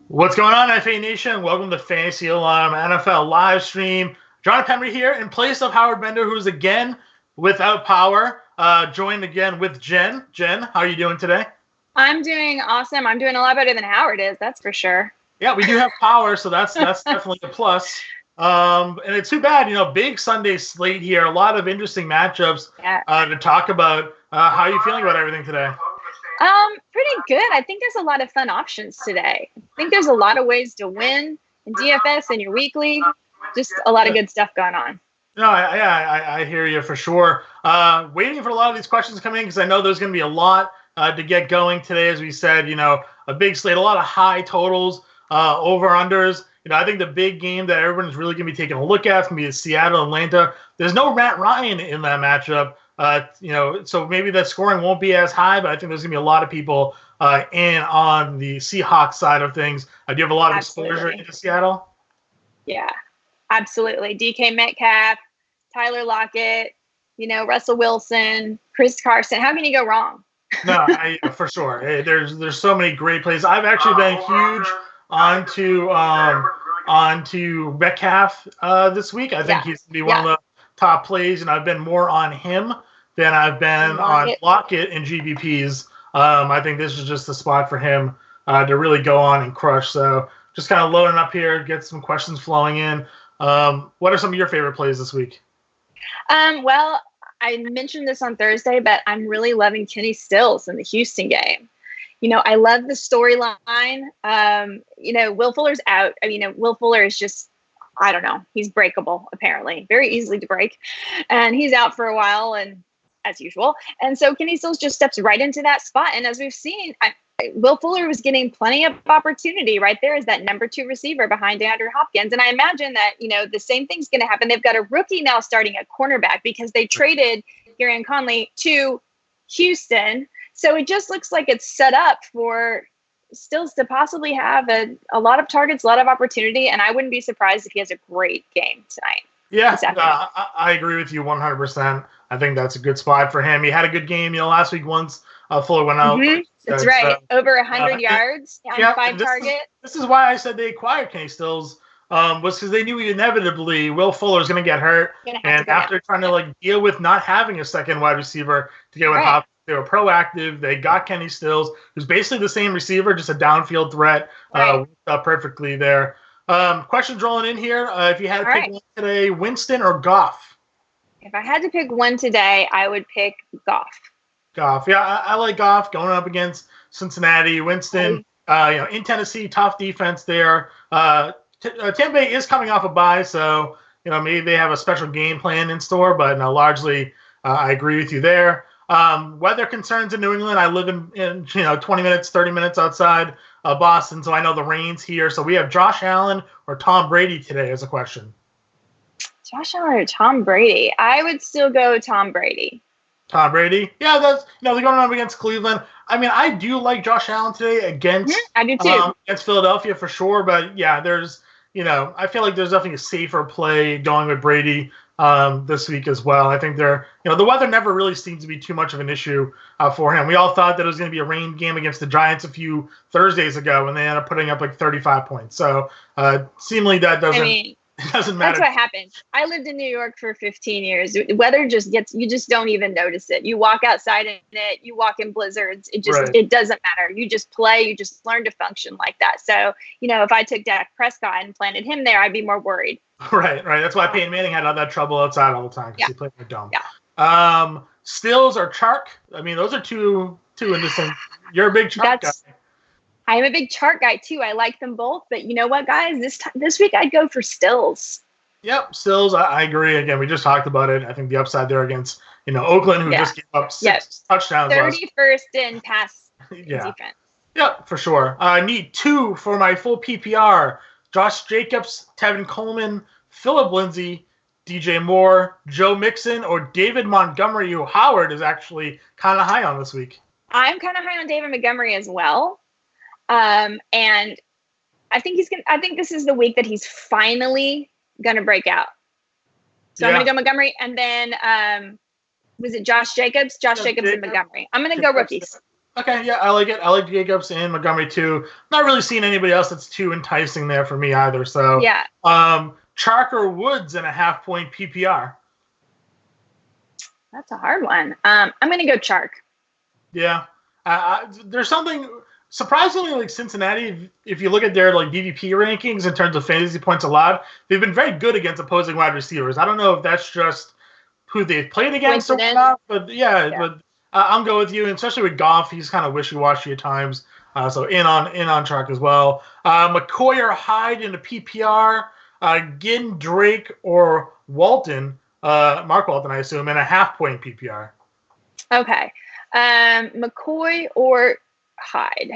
What's going on, FA Nation? Welcome to Fantasy Alarm NFL live stream. John Henry here in place of Howard Bender, who's again without power. Joined again with Jen. Jen, how are you doing today? I'm doing awesome. I'm doing a lot better than Howard is, that's for sure. Yeah, we do have power, so that's definitely a plus. And it's too bad, big Sunday slate here. A lot of interesting matchups to talk about. How are you feeling about everything today? Pretty good. I think there's a lot of fun options today. I think there's a lot of ways to win in DFS and your weekly. Just a lot of good stuff going on. No, I hear you for sure. Waiting for a lot of these questions to come in because I know there's going to be a lot to get going today. As we said, a big slate, a lot of high totals, over-unders. I think the big game that everyone's really going to be taking a look at is going to be the Seattle-Atlanta. There's no Matt Ryan in that matchup. So maybe the scoring won't be as high, but I think there's going to be a lot of people in on the Seahawks side of things. Do you have a lot of exposure into Seattle? Yeah, absolutely. DK Metcalf, Tyler Lockett, Russell Wilson, Chris Carson. How can you go wrong? No, for sure. Hey, there's so many great plays. I've actually been huge onto Metcalf this week. I think he's going to be one of the top plays, and I've been more on him than I've been on Lockett and GBPs. I think this is just the spot for him to really go on and crush. So just kind of loading up here, get some questions flowing in. What are some of your favorite plays this week? Well, I mentioned this on Thursday, but I'm really loving Kenny Stills in the Houston game. I love the storyline. Will Fuller's out. Will Fuller is just, I don't know. He's breakable, apparently. Very easily to break. And he's out for a while, and as usual. And so Kenny Stills just steps right into that spot. And as we've seen, Will Fuller was getting plenty of opportunity right there as that number 2 receiver behind Andrew Hopkins. And I imagine that, the same thing's going to happen. They've got a rookie now starting at cornerback because they traded Gary Conley to Houston. So it just looks like it's set up for Stills to possibly have a lot of targets, a lot of opportunity. And I wouldn't be surprised if he has a great game tonight. Yeah, I agree with you 100%. I think that's a good spot for him. He had a good game, last week once Fuller went out. Mm-hmm. That's right. Over 100 yards on 5 targets. This is why I said they acquired Kenny Stills, was because they knew inevitably Will Fuller is going to get hurt. And after trying to deal with not having a second wide receiver to get with Hopkins, they were proactive. They got Kenny Stills, who's basically the same receiver, just a downfield threat. Worked out perfectly there. Questions rolling in here. If you had to pick one today, Winston or Goff? If I had to pick one today, I would pick Goff. Goff. Yeah, I like Goff going up against Cincinnati. Winston, in Tennessee, tough defense there. Tampa Bay is coming off a bye, so maybe they have a special game plan in store, but largely I agree with you there. Weather concerns in New England. I live in 20 minutes, 30 minutes outside Boston, so I know the rain's here. So we have Josh Allen or Tom Brady today as a question. Josh Allen or Tom Brady? I would still go Tom Brady. Tom Brady? Yeah, that's they're going up against Cleveland. I do like Josh Allen today against I do too. Against Philadelphia for sure, but yeah, there's I feel like there's definitely a safer play going with Brady this week as well. I think the weather never really seems to be too much of an issue for him. We all thought that it was going to be a rain game against the Giants a few Thursdays ago, and they ended up putting up 35 points. So seemingly that doesn't. It doesn't matter. That's what happened. I lived in New York for 15 years. Weather you just don't even notice it. You walk outside in it, you walk in blizzards. It doesn't matter. You just play, you just learn to function like that. So, if I took Dak Prescott and planted him there, I'd be more worried. Right. That's why Peyton Manning had all that trouble outside all the time because he played in the dome. Yeah. Stills or Chark? Those are two interesting. You're a big Chark guy. I'm a big chart guy too. I like them both, but you know what, guys? This week I'd go for Stills. Yep, Stills. I agree. Again, we just talked about it. I think the upside there against Oakland, who just gave up 6 touchdowns. 31st in pass defense. Yep, for sure. I need 2 for my full PPR: Josh Jacobs, Tevin Coleman, Phillip Lindsay, DJ Moore, Joe Mixon, or David Montgomery, who Howard is actually kind of high on this week. I'm kind of high on David Montgomery as well. And I think this is the week that he's finally going to break out. So I'm going to go Montgomery. And then, was it Josh Jacobs? Jacobs and Montgomery. I'm going to go rookies. Okay, yeah, I like it. I like Jacobs and Montgomery too. Not really seeing anybody else that's too enticing there for me either. So, Yeah. Chark or Woods in a half-point PPR. That's a hard one. I'm going to go Chark. Yeah, there's something surprisingly like Cincinnati. If you look at their like DVP rankings in terms of fantasy points allowed, they've been very good against opposing wide receivers. I don't know if that's just who they've played against or not, but but I'm going with you, and especially with Goff, he's kind of wishy-washy at times. So in on Chark as well. McCoy or Hyde in the PPR. Ginn, Drake, or Walton. Mark Walton, I assume, in a half-point PPR. Okay. McCoy or Hyde.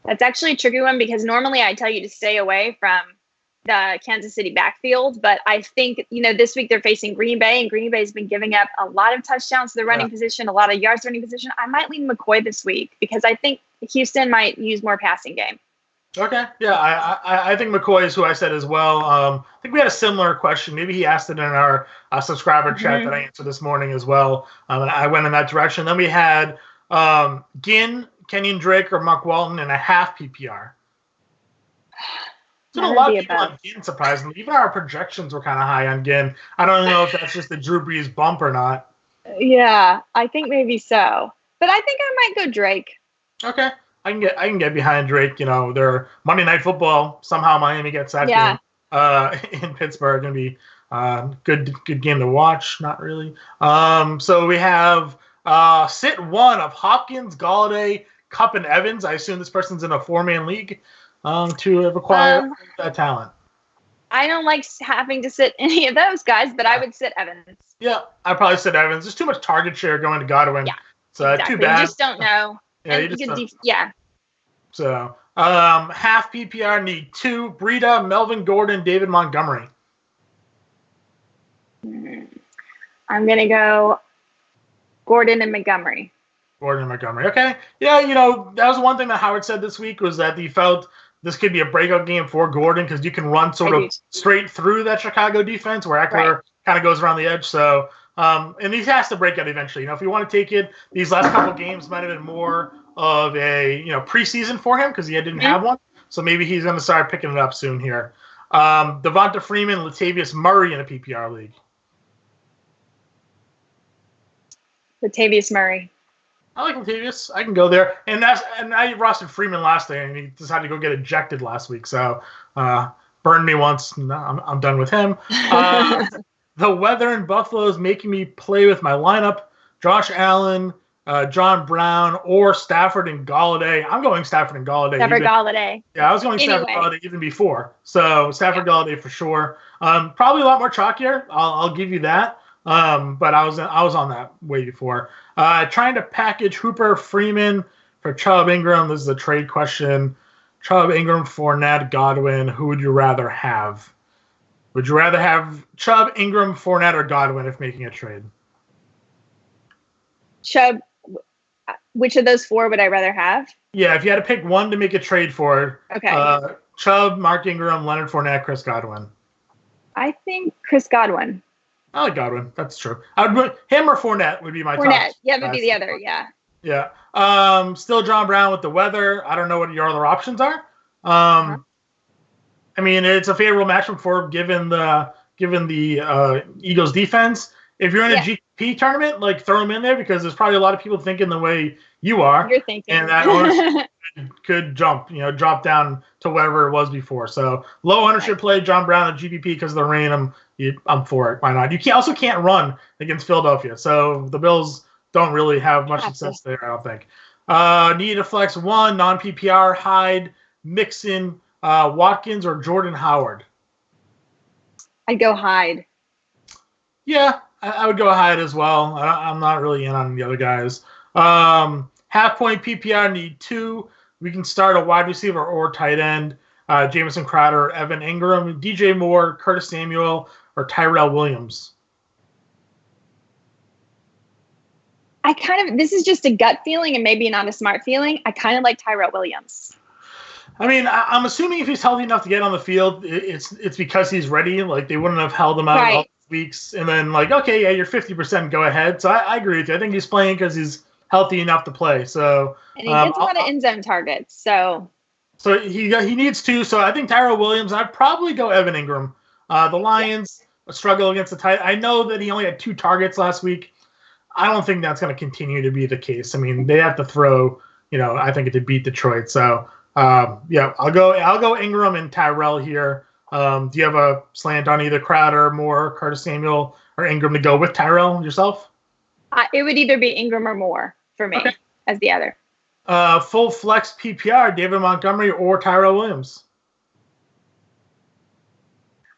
That's actually a tricky one because normally I tell you to stay away from the Kansas City backfield, but I think, this week they're facing Green Bay, and Green Bay's been giving up a lot of touchdowns to the running position, a lot of yards running position. I might lean McCoy this week because I think Houston might use more passing game. Okay. Yeah, I think McCoy is who I said as well. I think we had a similar question. Maybe he asked it in our subscriber chat that I answered this morning as well. And I went in that direction. Then we had Ginn, Kenyon Drake, or Mark Walton in a half PPR. There's been a lot of people on Ginn, surprisingly. Even our projections were kind of high on Ginn. I don't know if that's just the Drew Brees bump or not. Yeah, I think maybe so. But I think I might go Drake. Okay. I can get behind Drake. Their Monday Night Football. Somehow Miami gets that game in Pittsburgh. Going to be good game to watch. Not really. So we have sit one of Hopkins, Golladay, Kupp, and Evans. I assume this person's in a 4-man league to acquire that talent. I don't like having to sit any of those guys, but I would sit Evans. Yeah, I'd probably sit Evans. There's too much target share going to Godwin. Yeah, so exactly. Too bad. You just don't know. Yeah, you just don't. Yeah. So, half PPR need 2. Breida, Melvin Gordon, David Montgomery. I'm going to go Gordon and Montgomery. Gordon and Montgomery. Okay. Yeah, that was one thing that Howard said this week was that he felt this could be a breakout game for Gordon because you can run sort of straight through that Chicago defense where Eckler kind of goes around the edge. So, and he has to break out eventually. If you want to take it, these last couple games might have been more of a preseason for him because he didn't have one. So maybe he's going to start picking it up soon here. Devonta Freeman, Latavius Murray in a PPR league. Latavius Murray. I like Latavius. I can go there. And I rostered Freeman last day, and he decided to go get ejected last week. So burned me once. No, I'm done with him. The weather in Buffalo is making me play with my lineup. Josh Allen, John Brown, or Stafford and Golladay. I'm going Stafford and Golladay. Golladay. Yeah, I was going Stafford and Golladay even before. So Stafford Golladay for sure. Probably a lot more chalkier. I'll give you that. But I was on that way before. Trying to package Hooper, Freeman for Chubb, Ingram. This is a trade question. Chubb, Ingram, Fournette, Godwin. Who would you rather have? Would you rather have Chubb, Ingram, Fournette, or Godwin if making a trade? Chubb. Which of those 4 would I rather have? Yeah, if you had to pick one to make a trade for, Chubb, Mark Ingram, Leonard Fournette, Chris Godwin. I think Chris Godwin. I like Godwin. That's true. Him or Fournette would be my top. Fournette. Yeah, would be the other. Yeah. Yeah. Still John Brown with the weather. I don't know what your other options are. I mean, it's a favorable matchup for given the Eagles defense. If you're in a GP tournament, throw them in there because there's probably a lot of people thinking the way you are. You're thinking. And that ownership could drop down to whatever it was before. So low ownership play, John Brown at GPP because of the rain. I'm for it. Why not? You also can't run against Philadelphia. So the Bills don't really have much success there, I don't think. Need to flex 1, non-PPR, Hyde, Mixon, Watkins, or Jordan Howard. I'd go Hyde. Yeah, I would go Hyde as well. I'm not really in on the other guys. Half-point PPR need 2. We can start a wide receiver or tight end. Jamison Crowder, Evan Ingram, DJ Moore, Curtis Samuel, or Tyrell Williams. This is just a gut feeling and maybe not a smart feeling. I kind of like Tyrell Williams. I mean, I'm assuming if he's healthy enough to get on the field, it's because he's ready. They wouldn't have held him out all weeks and then okay, yeah, you're 50%, go ahead. So I agree with you. I think he's playing because he's healthy enough to play. So and he gets a lot of end zone targets. So he needs to. So I think Tyrell Williams. I'd probably go Evan Ingram. The Lions struggle against the Titans. I know that he only had 2 targets last week. I don't think that's going to continue to be the case. I mean, they have to throw, I think, to beat Detroit. So, I'll go Ingram and Tyrell here. Do you have a slant on either Crowder, Moore, Curtis Samuel, or Ingram to go with Tyrell yourself? It would either be Ingram or Moore for me as the other. Full flex PPR, David Montgomery or Tyrell Williams?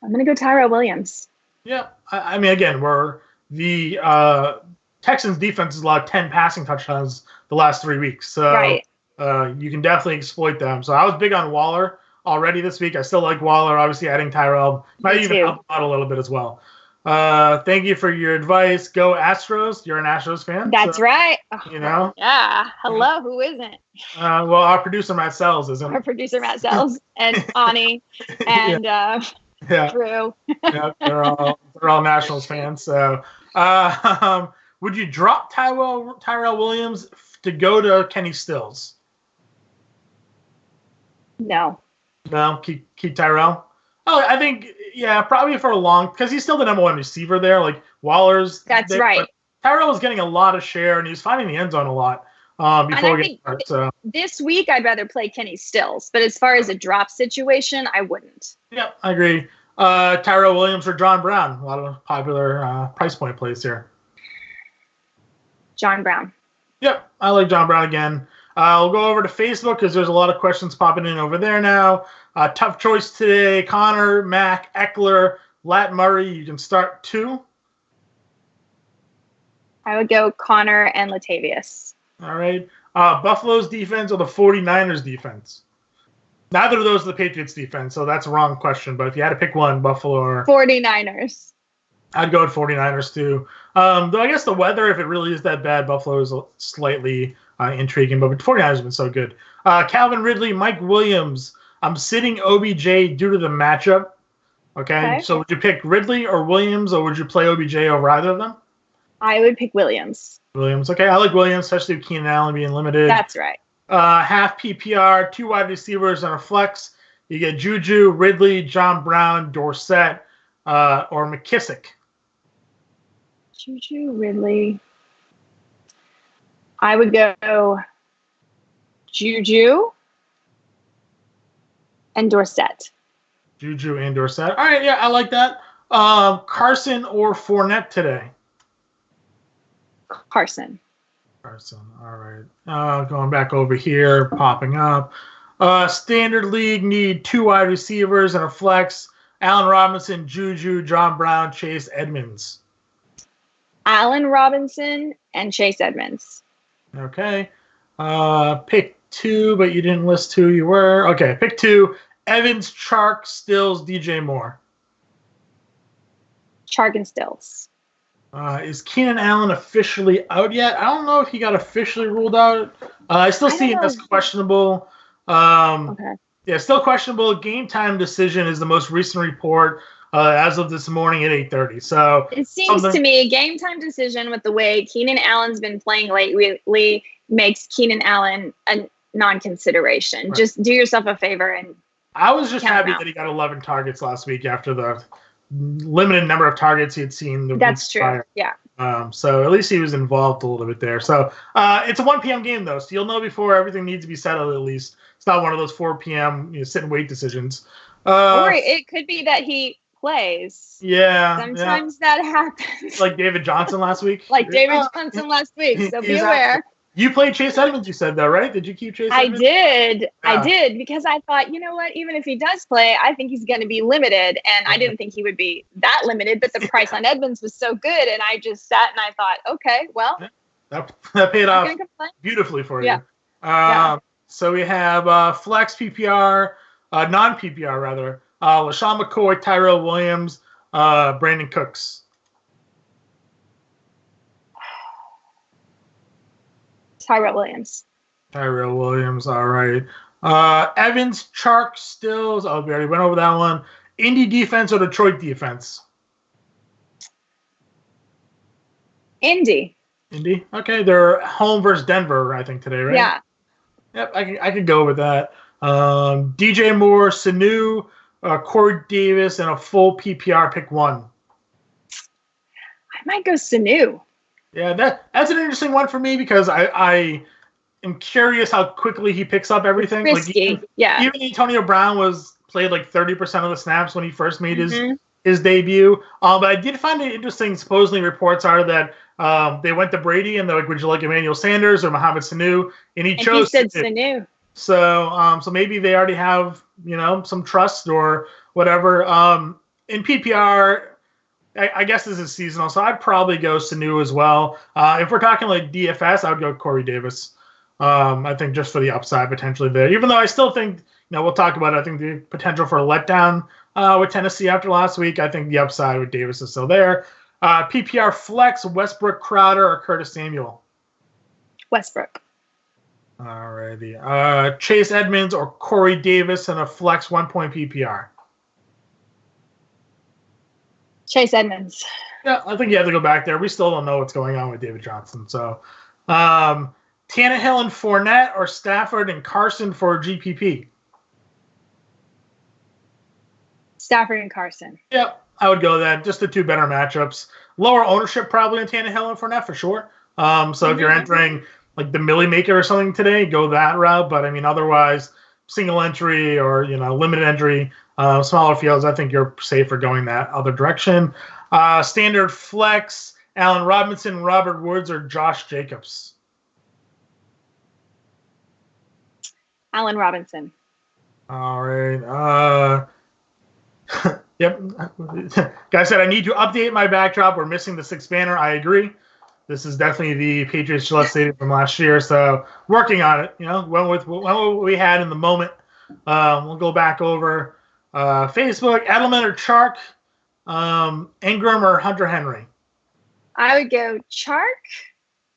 I'm going to go Tyrell Williams. Yeah. I mean, again, the Texans defense has allowed 10 passing touchdowns the last 3 weeks. So you can definitely exploit them. So I was big on Waller already this week. I still like Waller. Obviously, adding Tyrell might even help out a little bit as well. Thank you for your advice. Go Astros. You're an Astros fan. That's right. Yeah. Hello. Who isn't? Well, our producer Matt Sells isn't. Our producer Matt Sells and Ani and Drew. They're all Nationals fans. So, would you drop Tyrell Williams to go to Kenny Stills? No. Keep Tyrell. Oh, I think probably for a long, because he's still the number 1 receiver there. Like Waller's. That's right. Tyrell was getting a lot of share, and he was finding the end zone a lot before getting hurt. So this week, I'd rather play Kenny Stills, but as far as a drop situation, I wouldn't. Yeah, I agree. Tyrell Williams or John Brown. A lot of popular price point plays here. John Brown. Yep, I like John Brown again. I'll go over to Facebook because there's a lot of questions popping in over there now. Tough choice today. Connor, Mac, Eckler, Lat Murray. You can start 2. I would go Connor and Latavius. All right. Buffalo's defense or the 49ers defense? Neither of those are the Patriots defense, so that's a wrong question. But if you had to pick one, Buffalo or 49ers. I'd go with 49ers too. Though I guess the weather, if it really is that bad, Buffalo is slightly intriguing. But 49ers have been so good. Calvin Ridley, Mike Williams. I'm sitting OBJ due to the matchup. Okay. So would you pick Ridley or Williams, or would you play OBJ over either of them? I would pick Williams. Okay. I like Williams, especially with Keenan Allen being limited. That's right. Half PPR, 2 wide receivers and a flex. You get Juju, Ridley, John Brown, Dorsett, or McKissick. Juju, Ridley. I would go Juju and Dorsett. Juju and Dorsett. All right, I like that. Carson or Fournette today? Carson. All right. Going back over here, popping up. Standard league need 2 wide receivers and a flex. Allen Robinson, Juju, John Brown, Chase Edmunds. Allen Robinson and Chase Edmunds. Okay. Pick 2, but you didn't list who you were. Okay, pick 2. Evans, Chark, Stills, DJ Moore. Chark and Stills. Is Keenan Allen officially out yet? I don't know if he got officially ruled out. I still see it as questionable. Okay. Yeah, still questionable. Game time decision is the most recent report as of this morning at 8:30. So it seems to me a game time decision with the way Keenan Allen's been playing lately makes Keenan Allen a non-consideration. Right. Just do yourself a favor and. I was just happy that he got 11 targets last week after the limited number of targets he had seen. That's true. Prior. Yeah. So at least he was involved a little bit there. So it's a 1 p.m. game though, so you'll know before everything needs to be settled. At least it's not one of those 4 p.m. Sit and wait decisions. Or it could be that he plays. Yeah. Sometimes that happens. Like David Johnson last week. Johnson last week. So be aware. You played Chase Edmunds, you said, though, right? Did you keep Chase Edmunds? I did, because I thought, you know what, even if he does play, I think he's going to be limited, and I didn't think he would be that limited, but the price on Edmunds was so good, and I just sat and I thought, okay, well. That paid off beautifully for you. So we have flex PPR, non-PPR, rather, LaShawn McCoy, Tyrell Williams, Brandon Cooks. Tyrell Williams, all right. Evans, Chark, Stills. Oh, we already went over that one. Indy defense or Detroit defense? Indy. Indy. Okay, they're home versus Denver, I think, today, right? Yeah. Yep, I could go with that. DJ Moore, Sanu, Corey Davis, and a full PPR pick one. I might go Sanu. Yeah, that's an interesting one for me because I am curious how quickly he picks up everything. Risky. Like even Antonio Brown played like 30% of the snaps when he first made his debut. But I did find it interesting. Supposedly reports are that they went to Brady and they're like, "Would you like Emmanuel Sanders or Mohamed Sanu?" And he chose. He said Sanu. So maybe they already have some trust or whatever. In PPR, I guess this is seasonal, so I'd probably go Sanu as well. If we're talking like DFS, I would go Corey Davis. I think just for the upside potentially there. Even though I still think, we'll talk about it. I think the potential for a letdown with Tennessee after last week, I think the upside with Davis is still there. PPR flex, Westbrook, Crowder, or Curtis Samuel? Westbrook. Alrighty. Chase Edmunds or Corey Davis in a flex 1-point PPR? Chase Edmunds. Yeah, I think you have to go back there. We still don't know what's going on with David Johnson. So, Tannehill and Fournette or Stafford and Carson for GPP? Stafford and Carson. Yep, I would go that. Just the two better matchups. Lower ownership probably in Tannehill and Fournette for sure. So if you're entering like the Millie Maker or something today, go that route. But I mean, otherwise, single entry or limited entry, smaller fields, I think you're safer going that other direction. Standard flex, Allen Robinson, Robert Woods, or Josh Jacobs? Allen Robinson. All right. Yep. Guy said, I need to update my backdrop. We're missing the 6th banner. I agree. This is definitely the Patriots Gillette Stadium from last year. So working on it, went with what we had in the moment. We'll go back over Facebook. Edelman or Chark, Ingram or Hunter Henry? I would go Chark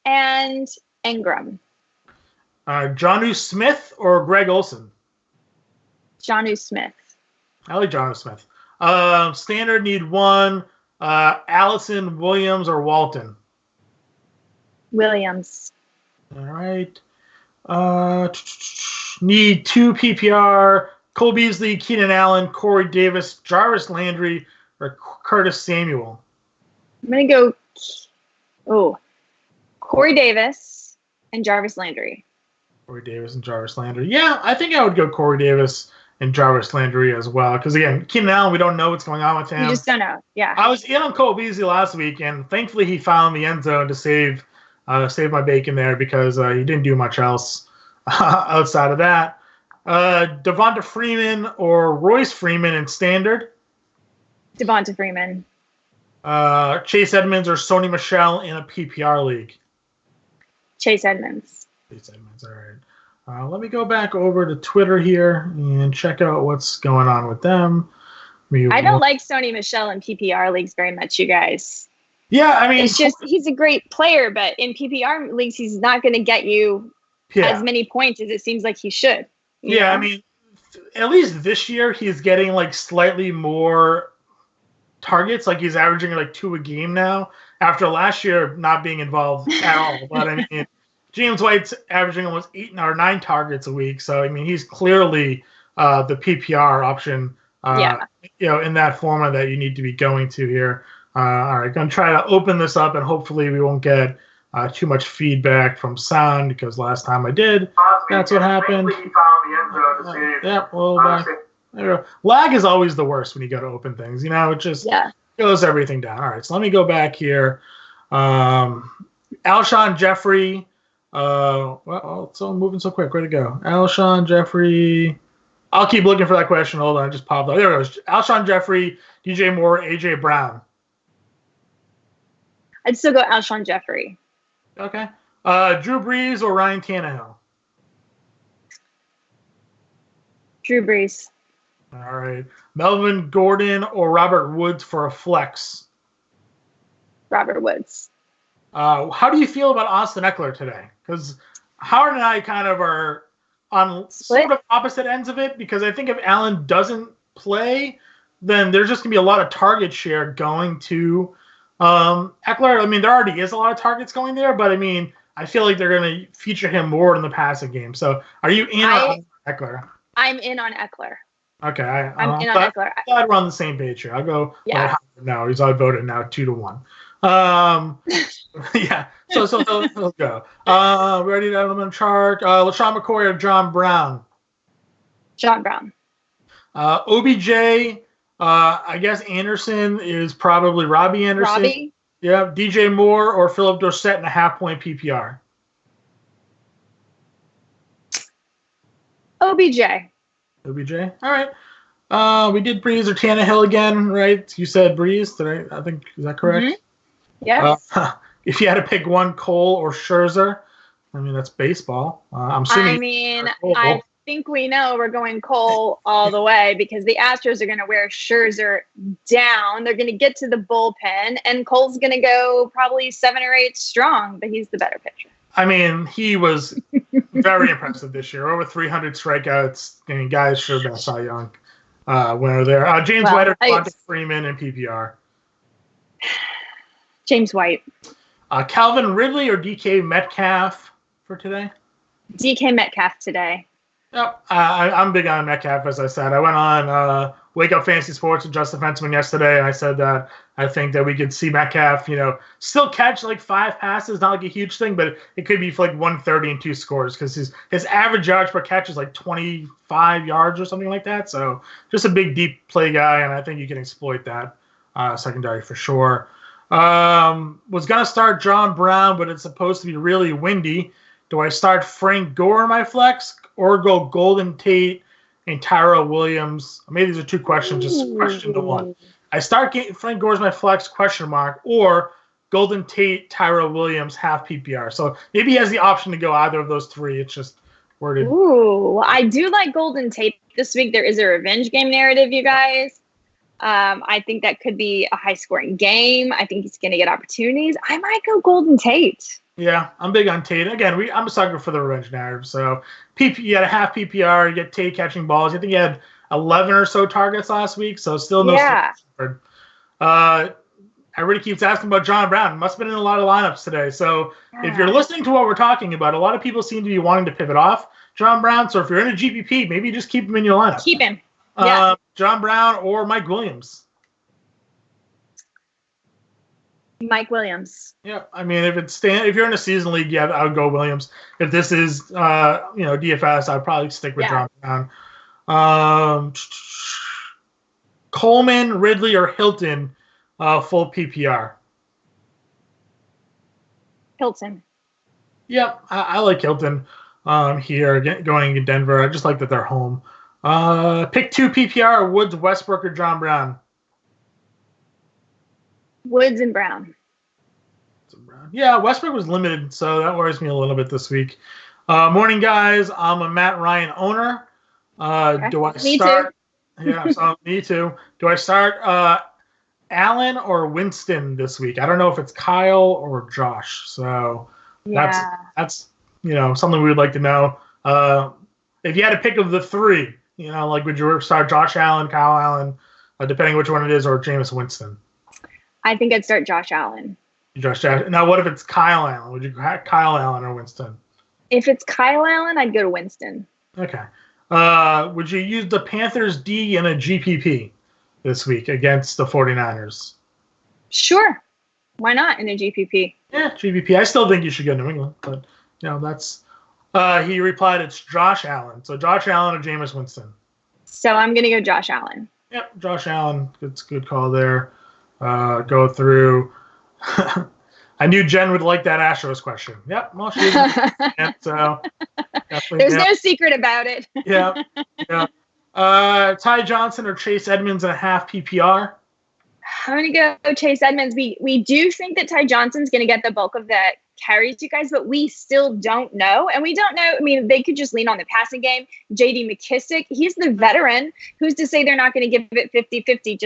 and Ingram. Jonnu Smith or Greg Olsen? Jonnu Smith. I like Jonnu Smith. Standard need one. Allison, Williams, or Walton? Williams. All right. Need 2 PPR. Cole Beasley, Keenan Allen, Corey Davis, Jarvis Landry, or Curtis Samuel? I'm going to go Corey Davis and Jarvis Landry. Corey Davis and Jarvis Landry. Yeah, I think I would go Corey Davis and Jarvis Landry as well. Because, again, Keenan Allen, we don't know what's going on with him. You just don't know. Yeah. I was in on Cole Beasley last week, and thankfully he found the end zone to save my bacon there because he didn't do much else outside of that. Devonta Freeman or Royce Freeman in standard? Devonta Freeman. Chase Edmonds or Sony Michel in a PPR league? Chase Edmonds. Chase Edmonds, all right. Let me go back over to Twitter here and check out what's going on with them. I don't like Sony Michel in PPR leagues very much, you guys. Yeah, I mean, it's just he's a great player, but in PPR leagues, he's not going to get you as many points as it seems like he should. You know? I mean, at least this year he's getting like slightly more targets. Like he's averaging like 2 a game now after last year not being involved at all. But I mean, James White's averaging almost 8 or 9 targets a week. So I mean, he's clearly the PPR option. In that format that you need to be going to here. All right, going to try to open this up, and hopefully we won't get too much feedback from sound because last time I did, that's what happened. Well, there we go. Lag is always the worst when you go to open things. It just goes everything down. All right, so let me go back here. Alshon Jeffrey. It's all moving so quick. Where'd it go? Alshon Jeffrey. I'll keep looking for that question. Hold on, it just popped up. There it goes. Alshon Jeffrey, DJ Moore, AJ Brown. I'd still go Alshon Jeffrey. Okay. Drew Brees or Ryan Tannehill? Drew Brees. All right. Melvin Gordon or Robert Woods for a flex? Robert Woods. How do you feel about Austin Eckler today? Because Howard and I kind of are on sort of opposite ends of it because I think if Allen doesn't play, then there's just going to be a lot of target share going to Eckler, I mean, there already is a lot of targets going there, but I mean, I feel like they're going to feature him more in the passing game. So are you in or out on Eckler? I'm in on Eckler. Okay. I'm in on Eckler. Glad we're on the same page here. I'll go now. He's outvoted now 2-1. Yeah. So let's go. Ready to element chart. LaShawn McCoy or John Brown? John Brown. OBJ, I guess Anderson is probably Robbie Anderson. Robbie? Yeah. DJ Moore or Philip Dorsett in a half-point PPR? OBJ. OBJ. All right. We did Brees or Tannehill again, right? You said Brees. I think, is that correct? Mm-hmm. Yes. If you had to pick one, Cole or Scherzer, I mean, that's baseball. I'm assuming. I mean, I think we know we're going Cole all the way because the Astros are going to wear Scherzer down. They're going to get to the bullpen, and Cole's going to go probably 7 or 8 strong, but he's the better pitcher. I mean, he was very impressive this year. Over 300 strikeouts. I mean, guys should have been Cy Young winner there. James White or Devonta Freeman in PPR? James White. Calvin Ridley or DK Metcalf for today? DK Metcalf today. Yep. I'm big on Metcalf, as I said. I went on Wake Up Fantasy Sports with Justin Fentzman yesterday, and I said that I think that we could see Metcalf, still catch like 5 passes, not like a huge thing, but it could be for like 130 and 2 scores because his average yards per catch is like 25 yards or something like that. So just a big, deep play guy, and I think you can exploit that secondary for sure. Was going to start John Brown, but it's supposed to be really windy. Do I start Frank Gore in my flex or go Golden Tate and Tyrell Williams? Maybe these are 2 questions, just question to 1. I start Frank Gore's my flex question mark or Golden Tate, Tyrell Williams, half PPR. So maybe he has the option to go either of those 3. It's just worded. Ooh, I do like Golden Tate this week. There is a revenge game narrative, you guys. I think that could be a high-scoring game. I think he's going to get opportunities. I might go Golden Tate. Yeah, I'm big on Tate. Again, I'm a sucker for the revenge narrative. So you had a half PPR, you get Tate catching balls. I think he had 11 or so targets last week, so still no. Yeah. Everybody keeps asking about John Brown. Must have been in a lot of lineups today. So if you're listening to what we're talking about, a lot of people seem to be wanting to pivot off John Brown. So if you're in a GPP, maybe just keep him in your lineup. Keep him. Yeah. John Brown or Mike Williams. Mike Williams. Yeah, I mean, if you're in a season league, yeah, I would go Williams. If this is, DFS, I'd probably stick with John Brown. Coleman, Ridley, or Hilton, full PPR. Hilton. Yep, I like Hilton here going to Denver. I just like that they're home. Pick 2 PPR: Woods, Westbrook, or John Brown. Woods and Brown. Yeah, Westbrook was limited, so that worries me a little bit this week. Morning, guys. I'm a Matt Ryan owner. Okay. Do I start? Me too. Yeah, so me too. Do I start Allen or Winston this week? I don't know if it's Kyle or Josh. So that's something we would like to know. If you had to pick of the 3, would you start Josh Allen, Kyle Allen, depending which one it is, or Jameis Winston? I think I'd start Josh Allen. Now, what if it's Kyle Allen? Would you Kyle Allen or Winston? If it's Kyle Allen, I'd go to Winston. Okay. Would you use the Panthers D in a GPP this week against the 49ers? Sure. Why not in a GPP? Yeah, GPP. I still think you should go New England, but that's. He replied, "It's Josh Allen." So Josh Allen or Jameis Winston. So I'm gonna go Josh Allen. Yep, Josh Allen. It's a good call there. Go through. I knew Jen would like that Astros question. Yep. Well, she so there's no secret about it. Yeah. Ty Johnson or Chase Edmunds in a half PPR? I'm going to go Chase Edmunds. We do think that Ty Johnson's going to get the bulk of that carries, you guys, but we still don't know. And we don't know. I mean, they could just lean on the passing game. J.D. McKissick, he's the veteran. Who's to say they're not going to give it 50-50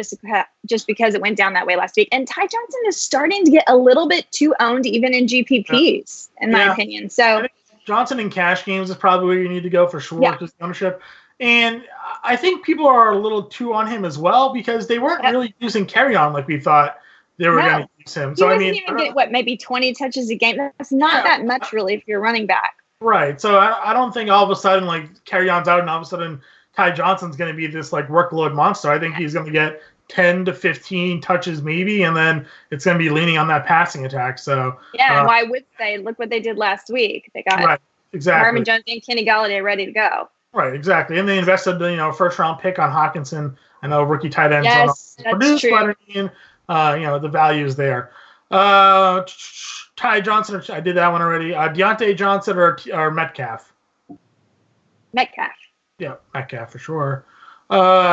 just because it went down that way last week? And Ty Johnson is starting to get a little bit too owned even in GPPs, in my opinion. So Johnson in cash games is probably where you need to go for sure because ownership. And I think people are a little too on him as well because they weren't really using carry-on like we thought they were going No. to use him. He So, I doesn't mean, even get, maybe 20 touches a game? That's not that much, really, if you're running back. right. So, I don't think all of a sudden, like, Kerryon's out and all of a sudden Ty Johnson's going to be this, like, workload monster. I think he's going to get 10 to 15 touches maybe, and then it's going to be leaning on that passing attack. So yeah, and why would they? Look what they did last week. They got Marvin Jones and Kenny Golladay ready to go. Right, exactly. And they invested, first round pick on Hawkinson and a rookie tight end. Yes, that's true. The value is there. Ty Johnson, I did that one already. Deontay Johnson or Metcalf? Metcalf. Yeah, Metcalf for sure.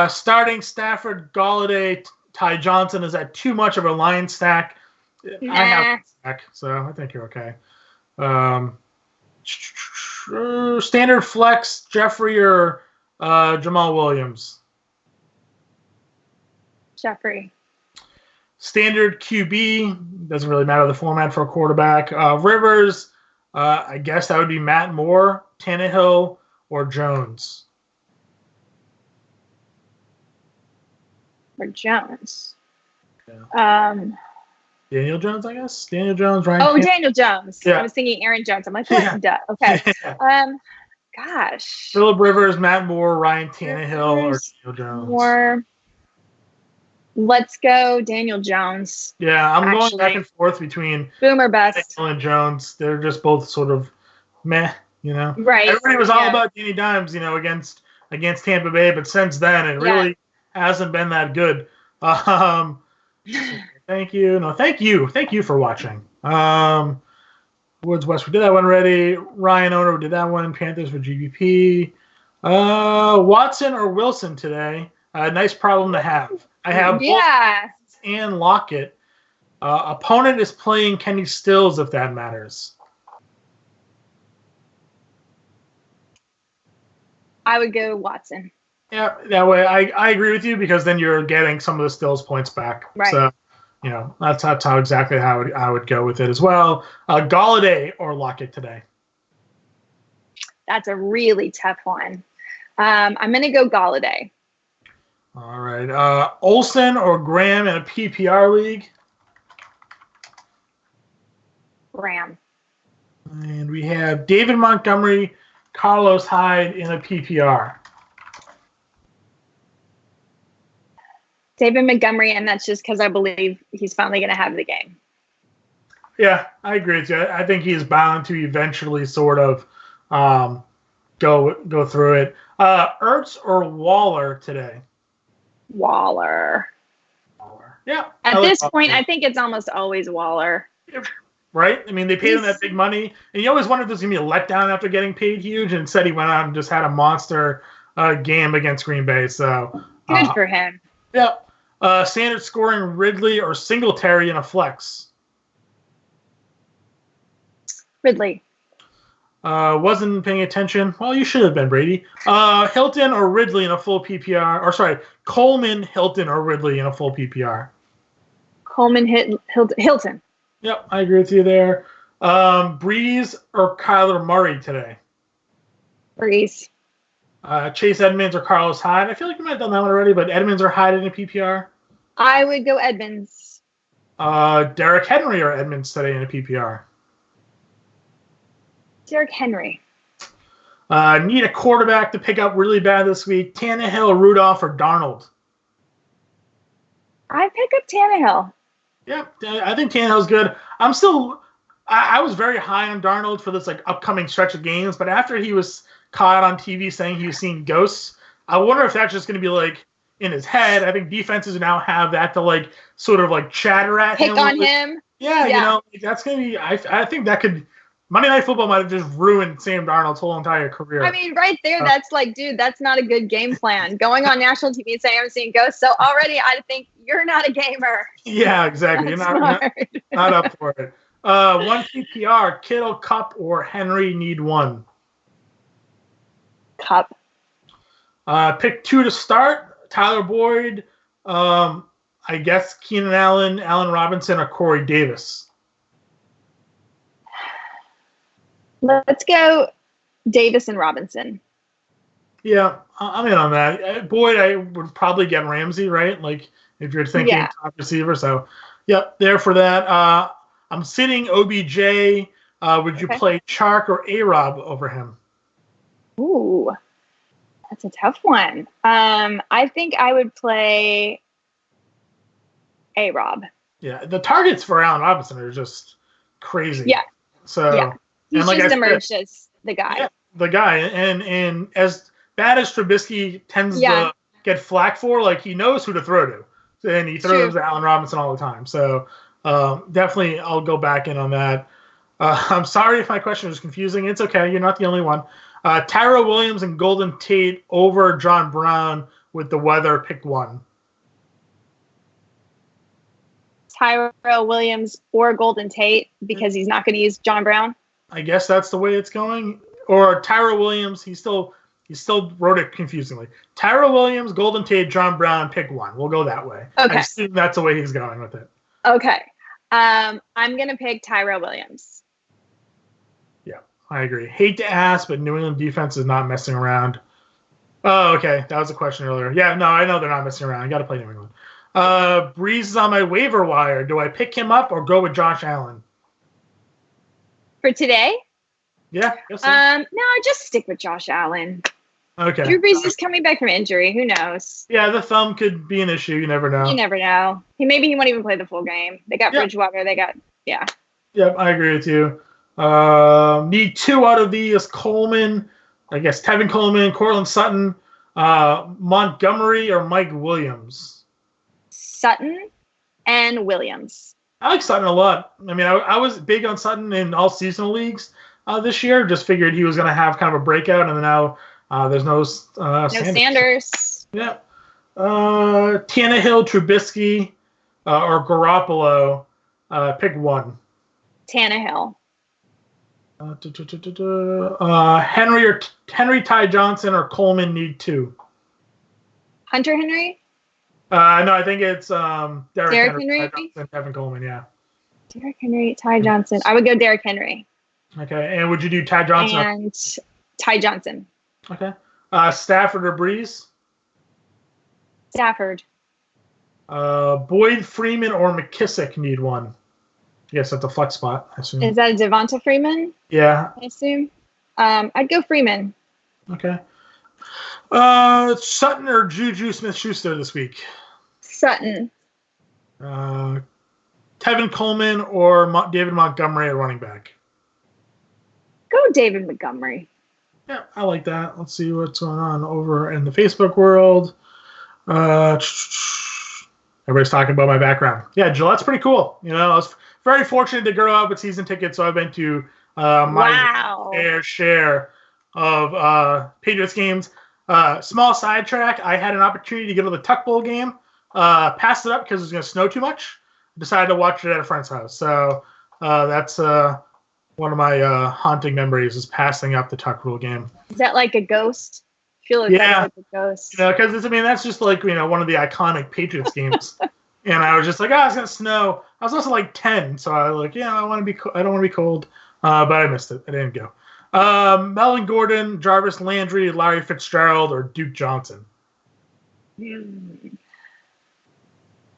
Starting Stafford, Golladay, Ty Johnson. Is that too much of a line stack? Nah. I have a stack, so I think you're okay. Standard flex, Jeffrey or Jamal Williams? Jeffrey. Standard QB, doesn't really matter the format for a quarterback. Rivers, I guess that would be Matt Moore, Tannehill, or Jones. Or Jones. Yeah. Daniel Jones, I guess. Daniel Jones, Ryan. Oh, Daniel Jones. Yeah. I was thinking Aaron Jones. I'm like, what? Yeah. Duh. Okay. Yeah. Gosh. Phillip Rivers, Matt Moore, Ryan Tannehill, or Daniel Jones. Moore. Let's go Daniel Jones. Yeah, I'm going back and forth between Boomer bust and Jones. They're just both sort of meh, Right. Everybody was all about Danny Dimes, against Tampa Bay, but since then it really hasn't been that good. Thank you. No, thank you for watching. Woods West, we did that one already. Ryan Owner, we did that one. Panthers for GBP. Watson or Wilson today. Nice problem to have. I have both and Lockett. Opponent is playing Kenny Stills, if that matters. I would go Watson. Yeah, that way I agree with you because then you're getting some of the Stills points back. Right. So, that's how exactly how I would go with it as well. Golladay or Lockett today? That's a really tough one. I'm going to go Golladay. All right. Olsen or Graham in a PPR league? Graham. And we have David Montgomery, Carlos Hyde in a PPR. David Montgomery, and that's just because I believe he's finally going to have the game. Yeah, I agree with you. I think he's bound to eventually sort of go through it. Ertz or Waller today? Waller. Yeah. At this point, I think it's almost always Waller. Right? I mean, they paid him that big money, and you always wondered if there's going to be a letdown after getting paid huge, and instead he went out and just had a monster game against Green Bay. So good for him. Yeah. Standard scoring Ridley or Singletary in a flex? Ridley. Wasn't paying attention. Well, you should have been, Brady. Hilton or Ridley in a full PPR? Or sorry, Coleman, Hilton, or Ridley in a full PPR? Coleman, Hilton. Yep, I agree with you there. Brees or Kyler Murray today? Brees. Chase Edmunds or Carlos Hyde? I feel like we might have done that one already, but Edmunds or Hyde in a PPR? I would go Edmunds. Derrick Henry or Edmunds today in a PPR? Derrick Henry. Need a quarterback to pick up really bad this week. Tannehill, Rudolph, or Darnold? I pick up Tannehill. Yep, I think Tannehill's good. I was very high on Darnold for this upcoming stretch of games, but after he was caught on TV saying he was seeing ghosts, I wonder if that's just going to be in his head. I think defenses now have that to sort of chatter at him. Pick on him. Yeah, that's going to be. I think that could. Monday Night Football might have just ruined Sam Darnold's whole entire career. I mean, right there, that's dude, that's not a good game plan. Going on national TV and saying I'm seeing ghosts. So already I think you're not a gamer. Yeah, exactly. You're not up for it. One PPR, Kittle, Cup, or Henry need one? Cup. Pick two to start, Tyler Boyd, I guess Keenan Allen, Allen Robinson, or Corey Davis. Let's go Davis and Robinson. Yeah, I'm in on that. Boyd, I would probably get Ramsey, right? If you're thinking top receiver. So, Yep, there for that. I'm sitting OBJ. Would you play Chark or A-Rob over him? Ooh, that's a tough one. I think I would play A-Rob. Yeah, the targets for Allen Robinson are just crazy. Yeah. So yeah. He's just emerged as the guy. Yeah, the guy. And as bad as Trubisky tends to get flack for, like, he knows who to throw to. And he throws to Allen Robinson all the time. So definitely I'll go back in on that. I'm sorry if my question was confusing. It's okay. You're not the only one. Tyrell Williams and Golden Tate over John Brown with the weather. Pick one. Tyrell Williams or Golden Tate because he's not going to use John Brown? I guess that's the way it's going. Or Tyrell Williams, he still wrote it confusingly. Tyrell Williams, Golden Tate, John Brown, pick one. We'll go that way. Okay. I assume that's the way he's going with it. Okay. I'm going to pick Tyrell Williams. Yeah, I agree. Hate to ask, but New England defense is not messing around. Oh, okay. That was a question earlier. Yeah, no, I know they're not messing around. I got to play New England. Brees is on my waiver wire. Do I pick him up or go with Josh Allen? For today? Yeah. Yes, no, just stick with Josh Allen. Okay. Drew Brees is coming back from injury. Who knows? Yeah, the thumb could be an issue. You never know. You never know. Maybe he won't even play the full game. They got Bridgewater. They got, Yep, I agree with you. Need two out of these. Coleman, I guess Tevin Coleman, Cortland Sutton, Montgomery, or Mike Williams? Sutton and Williams. I like Sutton a lot. I mean, I was big on Sutton in all seasonal leagues this year. Just figured he was going to have kind of a breakout, and now there's no Sanders. Yeah. Tannehill, Trubisky, or Garoppolo. Pick one. Tannehill. Henry, Ty Johnson, or Coleman need two. Hunter Henry? No, I think it's Derrick Henry. Ty Johnson, Tevin Coleman, yeah. Derrick Henry, Ty Johnson. I would go Derrick Henry. Okay, and would you do Ty Johnson? And Ty Johnson. Okay. Stafford or Brees? Stafford. Boyd, Freeman, or McKissick need one. Yes, that's a flex spot, I assume. Is that a Devonta Freeman? Yeah. I assume. I'd go Freeman. Okay. Sutton or Juju Smith-Schuster this week? Sutton. Tevin Coleman or David Montgomery at running back? Go David Montgomery. Yeah, I like that. Let's see what's going on over in the Facebook world. Everybody's talking about my background. Yeah, Gillette's pretty cool. You know, I was very fortunate to grow up with season tickets, so I've been to my fair share of Patriots games. Small sidetrack, I had an opportunity to go to the Tuck Bowl game. Passed it up because it was going to snow too much. Decided to watch it at a friend's house. So that's one of my haunting memories is passing up the Tuck Bowl game. Is that like a ghost? I feel like that's like a ghost. You know, because that's just like, you know, one of the iconic Patriots games. And I was just like, it's going to snow. I was also like 10, so I was like, I don't want to be cold. But I missed it. I didn't go. Melvin Gordon, Jarvis Landry, Larry Fitzgerald, or Duke Johnson?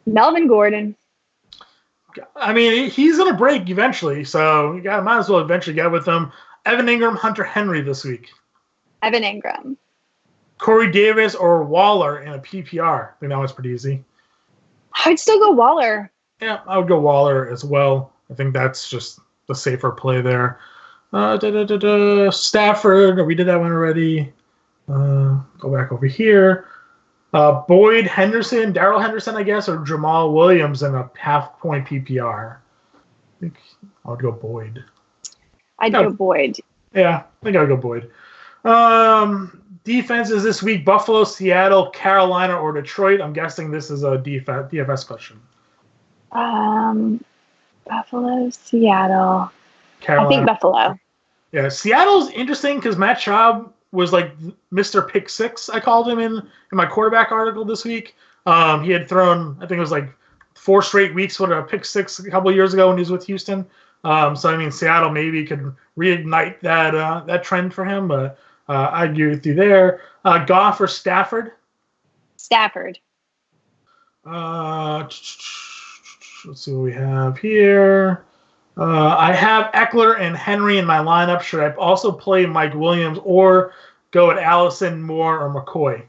Melvin Gordon. I mean, he's going to break eventually, so you might as well eventually get with him. Evan Ingram, Hunter Henry this week. Evan Ingram. Corey Davis or Waller in a PPR. I think that one's pretty easy. I'd still go Waller. Yeah, I would go Waller as well. I think that's just the safer play there. Stafford, we did that one already. Go back over here. Boyd, Henderson, Darrell Henderson, I guess, or Jamal Williams in a half-point PPR. I think I would go Boyd. I'd go Boyd. Yeah, I think I would go Boyd. Defenses this week, Buffalo, Seattle, Carolina, or Detroit. I'm guessing this is a DFS question. Buffalo, Seattle. Carolina. I think Buffalo. Yeah, Seattle's interesting because Matt Schaub was like Mr. Pick Six, I called him in my quarterback article this week. He had thrown, I think it was like 4 straight weeks with a pick six a couple of years ago when he was with Houston. So, I mean, Seattle maybe could reignite that trend for him, but I agree with you there. Goff or Stafford? Stafford. let's see what we have here. I have Eckler and Henry in my lineup. Should I also play Mike Williams or go at Allison, Moore, or McCoy?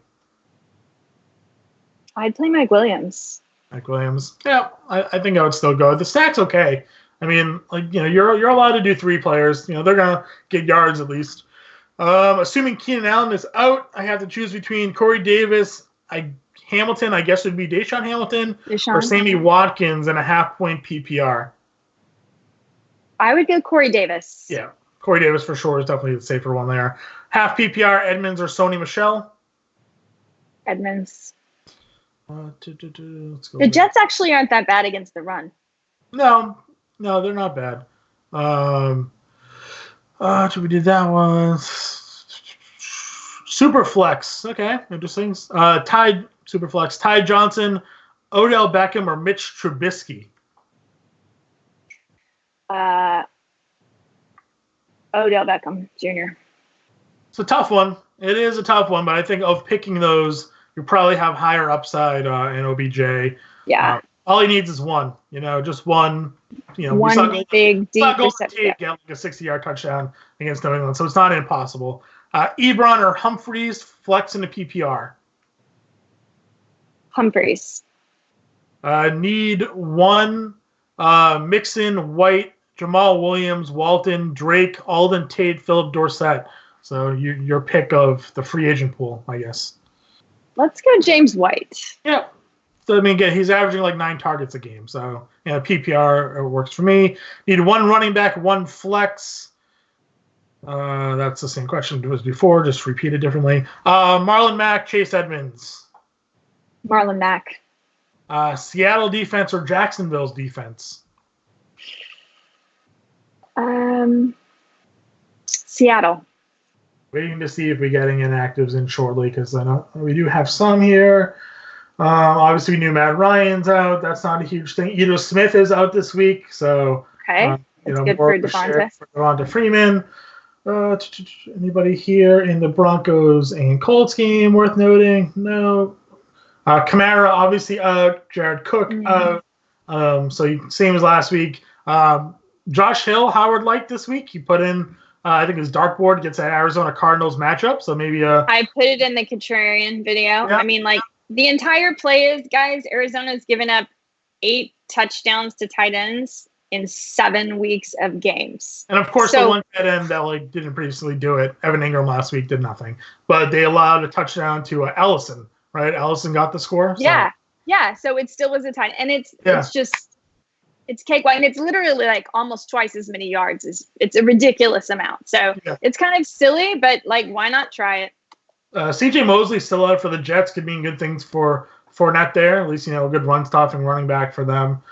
I'd play Mike Williams. Mike Williams. Yeah, I think I would still go. The stack's okay. I mean, you're allowed to do 3 players. They're gonna get yards at least. Assuming Keenan Allen is out, I have to choose between Corey Davis, Hamilton. I guess would be Deshaun Hamilton, or Sammy Watkins in a half-point PPR. I would go Corey Davis. Yeah, Corey Davis for sure is definitely the safer one there. Half PPR, Edmunds or Sony Michel? Edmunds. Let's go the Jets actually aren't that bad against the run. No, they're not bad. We did that one. Superflex. Okay, interesting. Superflex. Ty Johnson, Odell Beckham, or Mitch Trubisky? Odell Beckham Jr. It's a tough one. It is a tough one, but I think of picking those, you probably have higher upside in OBJ. Yeah. All he needs is one. Just one. One big, deep reception. Get like a 60-yard touchdown against New England, so it's not impossible. Ebron or Humphreys, flex into PPR? Humphreys. Need one. Mixon, White, Jamal Williams, Walton, Drake, Alden Tate, Philip Dorsett. So your pick of the free agent pool, I guess. Let's go James White. Yeah. So, again, he's averaging like 9 targets a game. So, PPR works for me. Need one running back, one flex. That's the same question it was before, just repeated differently. Marlon Mack, Chase Edmunds. Marlon Mack. Seattle defense or Jacksonville's defense? Seattle. Waiting to see if we're getting inactives in shortly because I know we do have some here. Obviously, we knew Matt Ryan's out. That's not a huge thing. Edo Smith is out this week, so okay, it's good for Devonta Freeman. Anybody here in the Broncos and Colts game worth noting? No. Kamara obviously out. Jared Cook out. So same as last week. Josh Hill, Howard liked this week. He put in, I think his dartboard gets an Arizona Cardinals matchup. So maybe I put it in the contrarian video. Yeah. I mean, the entire play is, guys, Arizona's given up 8 touchdowns to tight ends in 7 weeks of games. And of course, the one tight end that didn't previously do it, Evan Ingram last week did nothing, but they allowed a touchdown to Ellison. Right, Ellison got the score. So. Yeah. So it still was a tie, and it's cakewalk, and it's literally almost twice as many yards. It's a ridiculous amount. So it's kind of silly, but why not try it? C.J. Mosley still out for the Jets. Could mean good things for Fournette there. At least a good run stopping running back for them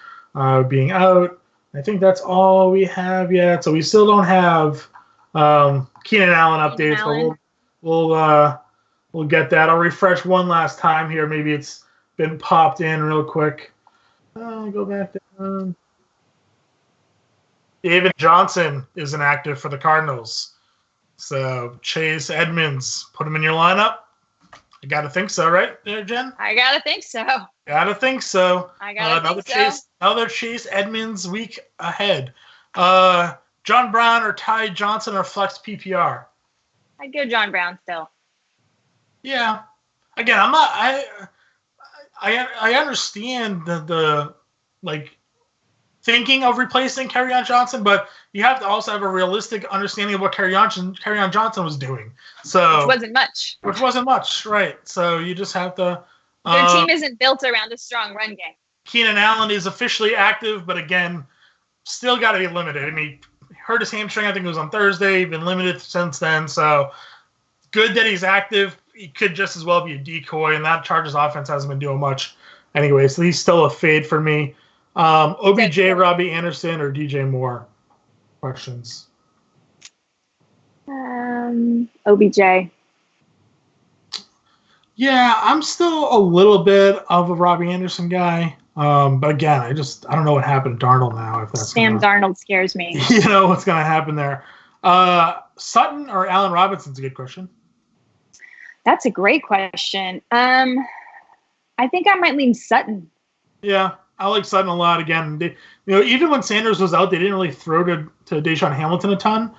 being out. I think that's all we have yet. So we still don't have Keenan Allen updates, but we'll get that. I'll refresh one last time here. Maybe it's been popped in real quick. Go back down. David Johnson is inactive for the Cardinals. So Chase Edmunds, put him in your lineup? I got to think so, right there, Jen? I got to think so. Got to think so. Another Chase Edmunds week ahead. John Brown or Ty Johnson or flex PPR? I'd go John Brown still. Yeah. Again, I'm not. I understand the thinking of replacing Kerryon Johnson, but you have to also have a realistic understanding of what Kerryon Johnson was doing. So which wasn't much, right? So you just have to. Their team isn't built around a strong run game. Keenan Allen is officially active, but again, still got to be limited. I mean, hurt his hamstring. I think it was on Thursday. Been limited since then. So good that he's active. He could just as well be a decoy, and that Chargers offense hasn't been doing much anyway. So he's still a fade for me. OBJ, Robbie Anderson, or DJ Moore? Questions? OBJ. Yeah, I'm still a little bit of a Robbie Anderson guy. But again, I don't know what happened to Darnold now. If that's Sam Darnold scares me. You know what's going to happen there. Sutton or Allen Robinson's a good question. That's a great question. I think I might lean Sutton. Yeah, I like Sutton a lot. Again, even when Sanders was out, they didn't really throw to Deshaun Hamilton a ton.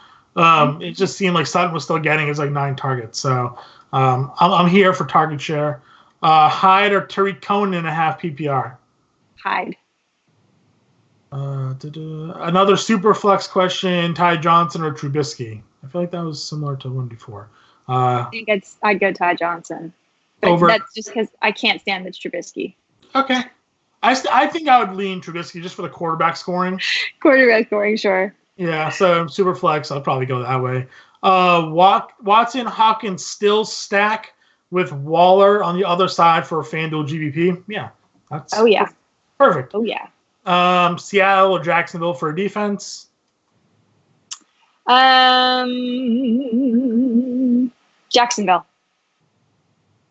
It just seemed like Sutton was still getting his 9 targets. So I'm here for target share. Hyde or Tariq Cohen in a half PPR? Hyde. Another super flex question: Ty Johnson or Trubisky? I feel like that was similar to one before. I think I'd go Ty Johnson. But that's just because I can't stand the Trubisky. Okay. I think I would lean Trubisky just for the quarterback scoring. Quarterback scoring, sure. Yeah, so super flex, I'll probably go that way. Watson, Hopkins still stack with Waller on the other side for a FanDuel GBP. Yeah. Perfect. Oh, yeah. Seattle or Jacksonville for a defense? Jacksonville.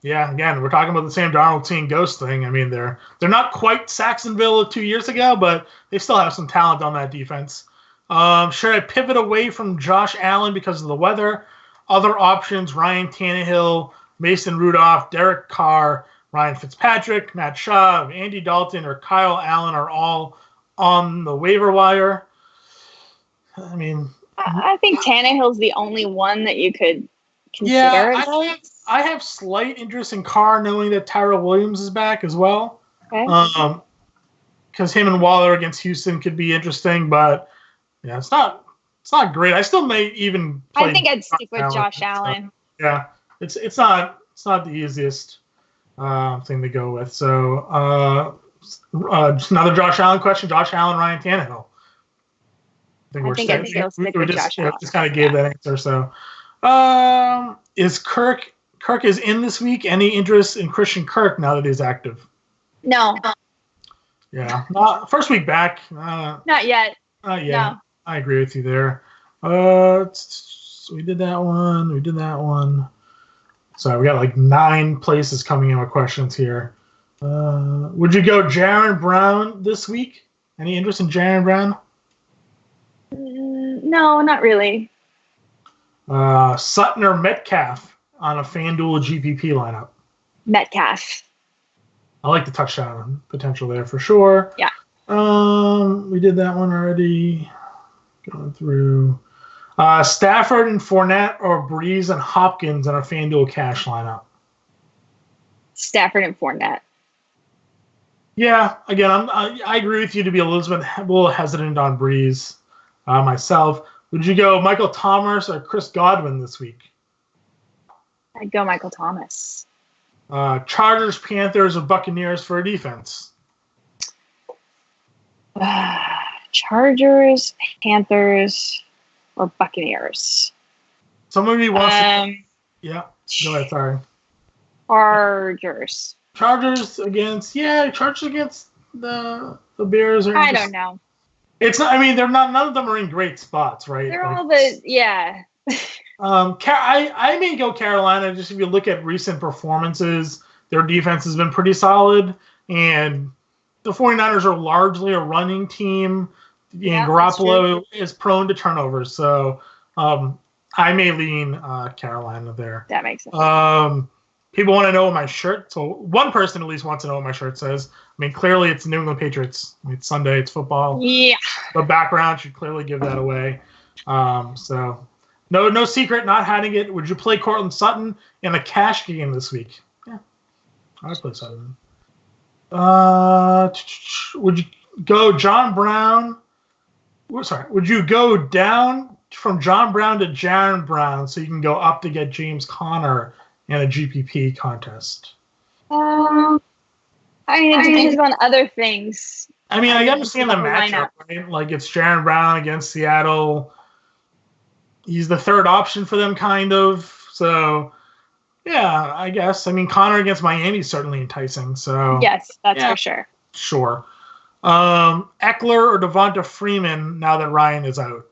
Yeah, again, we're talking about the Sam Darnold seeing ghost thing. I mean, they're not quite Saxonville 2 years ago, but they still have some talent on that defense. Should I pivot away from Josh Allen because of the weather? Other options: Ryan Tannehill, Mason Rudolph, Derek Carr, Ryan Fitzpatrick, Matt Schaub, Andy Dalton, or Kyle Allen are all on the waiver wire. I mean, I think Tannehill's the only one that you could consider. Yeah, I have slight interest in Carr, knowing that Tyrell Williams is back as well. Okay. Because him and Waller against Houston could be interesting, but yeah, it's not great. I still may even play I think I'd stick with Josh Allen. Yeah, it's not the easiest thing to go with. So just another Josh Allen question: Josh Allen, Ryan Tannehill. I think I'll stick with Josh Allen. Just kind of gave that answer. So is Kirk is in this week? Any interest in Christian Kirk now that he's active? No. Yeah, first week back. Not yet. No. I agree with you there. We did that one. So we got 9 places coming in with questions here. Would you go Jaron Brown this week? Any interest in Jaron Brown? No, not really. Sutton or Metcalf on a FanDuel GPP lineup? Metcalf. I like the touchdown potential there for sure. Yeah. We did that one already. Going through. Stafford and Fournette or Brees and Hopkins on a FanDuel cash lineup? Stafford and Fournette. Yeah, again, I agree with you to be a little hesitant on Brees myself. Would you go Michael Thomas or Chris Godwin this week? I'd go Michael Thomas. Chargers, Panthers, or Buccaneers for a defense? Chargers, Panthers, or Buccaneers? Somebody wants to... Yeah, go ahead, sorry. Chargers. Chargers against the Bears. I don't know. It's not. I mean, they're not. None of them are in great spots, right? They're all the yeah. I may go Carolina. Just if you look at recent performances, their defense has been pretty solid, and the 49ers are largely a running team. And Garoppolo is prone to turnovers, so I may lean Carolina there. That makes sense. People want to know what my shirt. So one person at least wants to know what my shirt says. I mean, clearly it's New England Patriots. I mean, it's Sunday. It's football. Yeah. The background should clearly give that away. So no secret, not hiding it. Would you play Cortland Sutton in a cash game this week? Yeah, I'd play Sutton. Would you go John Brown? Sorry, would you go down from John Brown to Jaron Brown so you can go up to get James Conner in a GPP contest? I mean, it depends on other things. I mean, I understand the matchup, right? Like, it's Jaron Brown against Seattle. He's the third option for them, kind of. So, yeah, I guess. I mean, Conner against Miami is certainly enticing. So yes, that's for sure. Sure. Eckler or Devonta Freeman now that Ryan is out?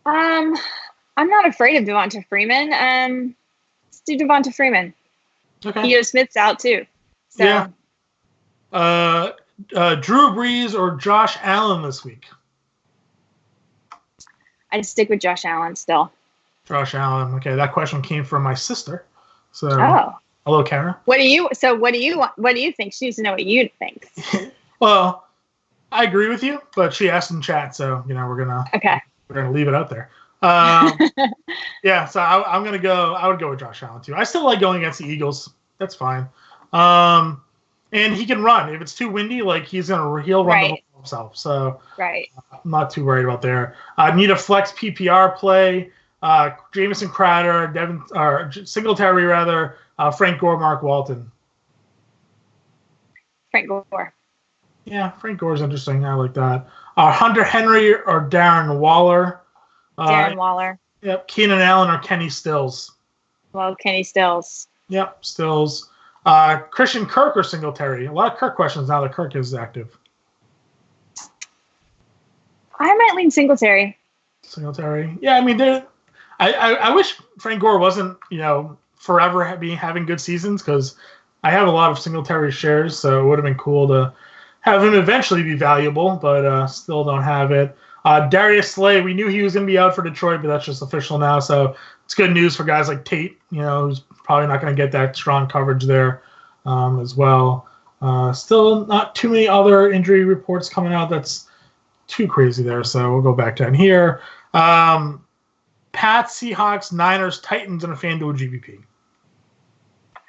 I'm not afraid of Devonta Freeman. Let's do Devonta Freeman. Okay. Smith's out too. So. Yeah. Drew Brees or Josh Allen this week? I'd stick with Josh Allen still. Josh Allen. Okay, that question came from my sister. So Hello, Karen. What do you want? What do you think? She needs to know what you think. Well, I agree with you, but she asked in chat, so we're gonna leave it out there. Yeah, so I would go with Josh Allen too. I still like going against the Eagles. That's fine. And he can run. If it's too windy, he'll run the ball himself. So right. I'm not too worried about there. I need a flex PPR play. Jamison Crowder, Singletary rather. Frank Gore, Mark Walton. Frank Gore. Yeah, Frank Gore's interesting. I like that. Hunter Henry or Darren Waller. Darren Waller. Yep. Keenan Allen or Kenny Stills. Well, Kenny Stills. Yep, Stills. Christian Kirk or Singletary. A lot of Kirk questions now that Kirk is active. I might lean Singletary. Singletary. Yeah, I mean, I wish Frank Gore wasn't, forever having good seasons, because I have a lot of Singletary shares, so it would have been cool to have him eventually be valuable, but still don't have it. Darius Slay, we knew he was going to be out for Detroit, but that's just official now, so it's good news for guys like Tate, who's probably not going to get that strong coverage there as well. Still not too many other injury reports coming out that's too crazy there, so we'll go back down here. Pats, Seahawks, Niners, Titans, and a FanDuel GBP.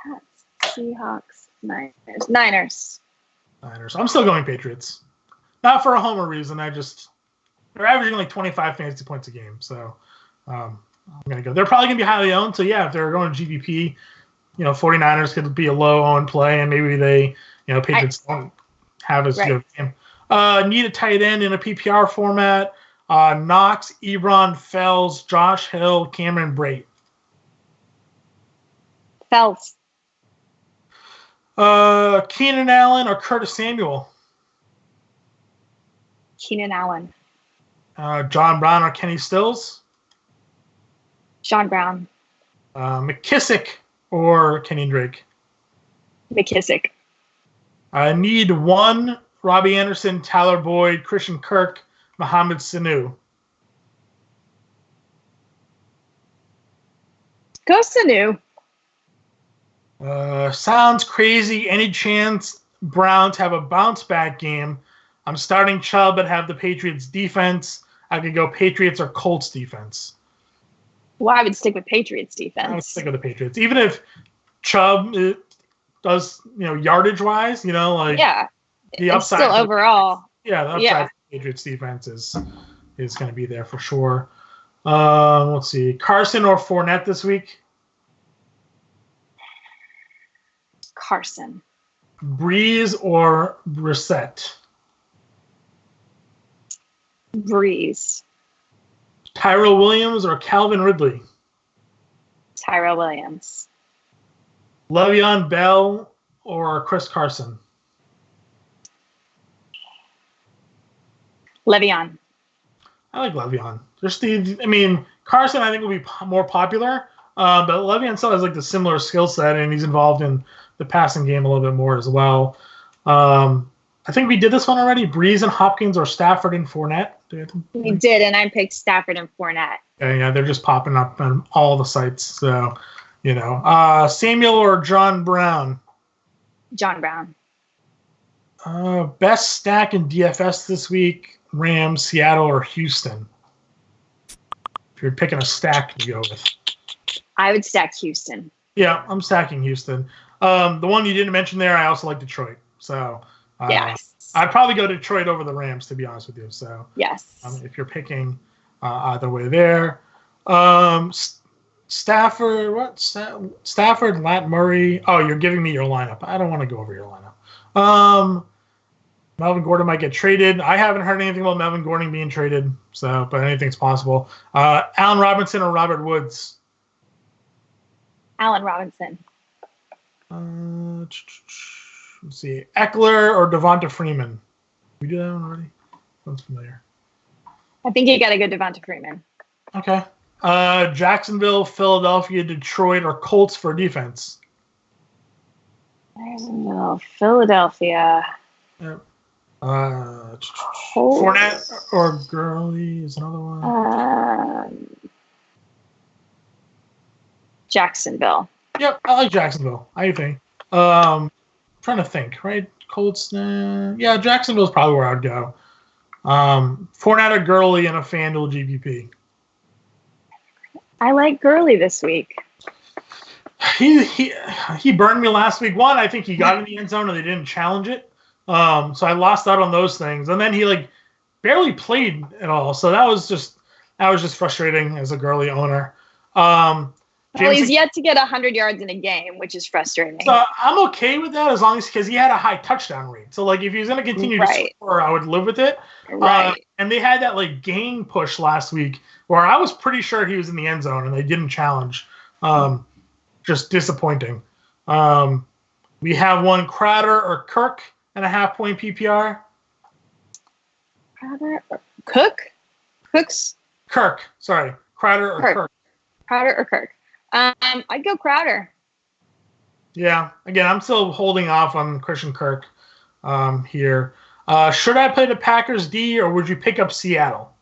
Pats, Seahawks, Niners. I'm still going Patriots. Not for a homer reason. They're averaging like 25 fantasy points a game, so I'm going to go. They're probably going to be highly owned, so yeah, if they're going to GBP, 49ers could be a low-owned play, and maybe they, Patriots don't have as good a game. Need a tight end in a PPR format. Knox, Ebron, Fells, Josh Hill, Cameron Brate. Fells. Keenan Allen or Curtis Samuel. Keenan Allen. John Brown or Kenny Stills. John Brown. McKissick or Kenny Drake. McKissick. I need one. Robbie Anderson, Tyler Boyd, Christian Kirk, Mohamed Sanu. Go Sanu. Sounds crazy. Any chance Browns have a bounce back game? I'm starting Chubb but have the Patriots defense. I could go Patriots or Colts defense. Well, I would stick with Patriots defense. I would stick with the Patriots. Even if Chubb does, yardage wise, yeah. The upside still overall. The upside for the Patriots defense is going to be there for sure. Let's see. Carson or Fournette this week? Carson. Brees or Brissett? Brees. Tyrell Williams or Calvin Ridley? Tyrell Williams. Le'Veon Bell or Chris Carson? Le'Veon. I like Le'Veon. Carson I think will be more popular, but Le'Veon still has the similar skill set, and he's involved in the passing game a little bit more as well. I think we did this one already. Brees and Hopkins or Stafford and Fournette. We did, and I picked Stafford and Fournette. Yeah, they're just popping up on all the sites. So, Samuel or John Brown? John Brown. Best stack in DFS this week: Rams, Seattle, or Houston. If you're picking a stack to go with, I would stack Houston. Yeah, I'm stacking Houston. The one you didn't mention there, I also like Detroit. So yes, I'd probably go Detroit over the Rams, to be honest with you. So yes, if you're picking either way there. Stafford, Stafford, Lat Murray. Oh, you're giving me your lineup. I don't want to go over your lineup. Melvin Gordon might get traded. I haven't heard anything about Melvin Gordon being traded, but anything's possible. Allen Robinson or Robert Woods? Allen Robinson. Let's see. Eckler or Devonta Freeman? We do that one already? Sounds familiar. I think you got to go Devonta Freeman. Okay. Jacksonville, Philadelphia, Detroit, or Colts for defense? Philadelphia. Yep. Fournette or Gurley is another one. Jacksonville. Yep, I like Jacksonville. I think. Trying to think, right? Colts. Yeah, Jacksonville's probably where I'd go. Fournette or Gurley in a FanDuel GPP. I like Gurley this week. He burned me last week. One, I think he got in the end zone and they didn't challenge it. So I lost out on those things. And then he barely played at all. So that was just frustrating as a Gurley owner. Well, he's yet to get 100 yards in a game, which is frustrating. So I'm okay with that as long as because he had a high touchdown rate. So if he's going to continue to score, I would live with it. Right. And they had that game push last week where I was pretty sure he was in the end zone and they didn't challenge. Just disappointing. We have one Crowder or Kirk and a half-point PPR. Crowder or Cook? Cooks? Kirk. Sorry. Crowder or Kirk. Crowder or Kirk. I'd go Crowder. Yeah. Again, I'm still holding off on Christian Kirk here. Should I play the Packers D or would you pick up Seattle?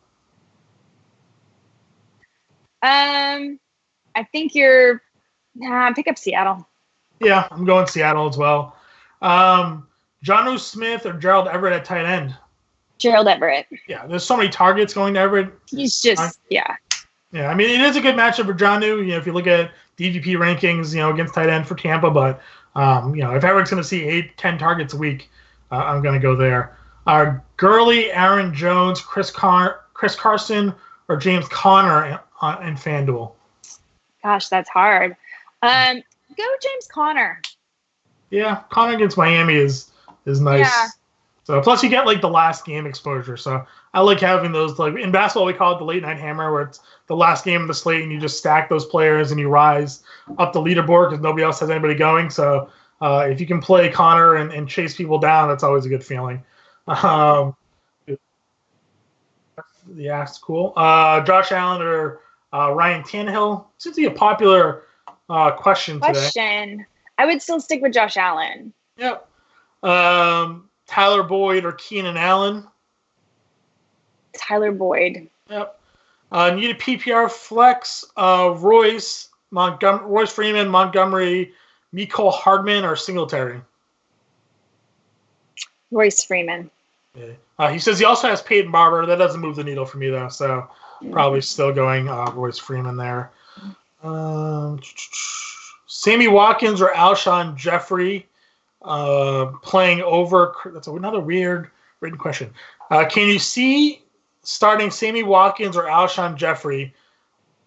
I think you're pick up Seattle. Yeah, I'm going Seattle as well. Jonnu Smith or Gerald Everett at tight end? Gerald Everett. Yeah, there's so many targets going to Everett. He's just, yeah. Yeah, I mean, it is a good matchup for Jonnu. If you look at DVP rankings, against tight end for Tampa, but, if Everett's going to see 8-10 targets a week, I'm going to go there. Gurley, Aaron Jones, Chris Carson, or James Conner in FanDuel? Gosh, that's hard. Go James Conner. Yeah, Conner against Miami is nice. Yeah. So plus you get the last game exposure. So I like having those in basketball we call it the late night hammer where it's the last game of the slate and you just stack those players and you rise up the leaderboard because nobody else has anybody going. So if you can play Conner and chase people down, that's always a good feeling. Yeah, it's cool. Josh Allen or Ryan Tannehill seems to be a popular question today. I would still stick with Josh Allen. Yep. Tyler Boyd or Keenan Allen? Tyler Boyd. Yep. Need a PPR flex. Royce Freeman, Montgomery, Mecole Hardman, or Singletary? Royce Freeman. Yeah. He says he also has Peyton Barber. That doesn't move the needle for me, though, so probably still going Royce Freeman there. Sammy Watkins or Alshon Jeffrey playing over. That's another weird written question. Can you see starting Sammy Watkins or Alshon Jeffrey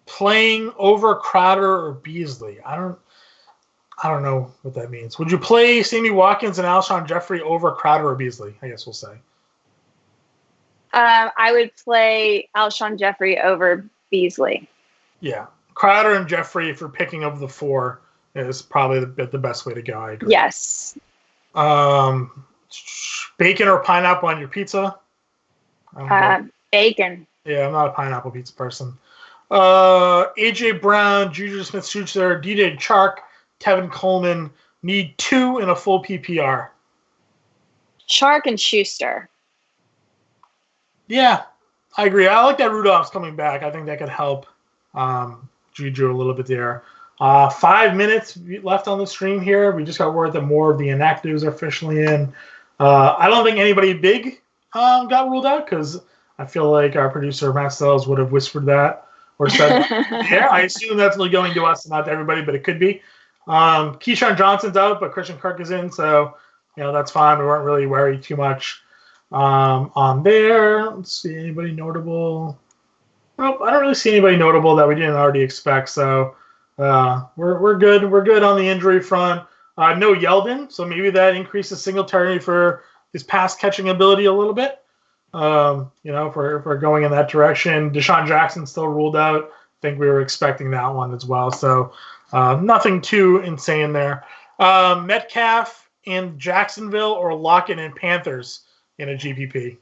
playing over Crowder or Beasley? I don't know what that means. Would you play Sammy Watkins and Alshon Jeffrey over Crowder or Beasley? I guess we'll say. I would play Alshon Jeffrey over Beasley. Yeah. Crowder and Jeffrey, if you're picking up the 4, is probably the best way to go. I agree. Yes. Bacon or pineapple on your pizza? Bacon. Yeah, I'm not a pineapple pizza person. AJ Brown, Juju Smith-Schuster, DJ Chark, Tevin Coleman need 2 in a full PPR. Chark and Schuster. Yeah, I agree. I like that Rudolph's coming back. I think that could help Juju a little bit there. 5 minutes left on the stream here. We just got word that more of the inactives are officially in. I don't think anybody big got ruled out because I feel like our producer, Matt Sells, would have whispered that or said that. Yeah, I assume that's only going to us and not to everybody, but it could be. Keyshawn Johnson's out, but Christian Kirk is in, so that's fine. We weren't really worried too much on there. Let's see, anybody notable? Nope, I don't really see anybody notable that we didn't already expect, so we're good. We're good on the injury front. No Yeldon, so maybe that increases Singletary for his pass catching ability a little bit. If we're going in that direction. Deshaun Jackson still ruled out. I think we were expecting that one as well. So nothing too insane there. Metcalf in Jacksonville or Lockett and Panthers in a GPP?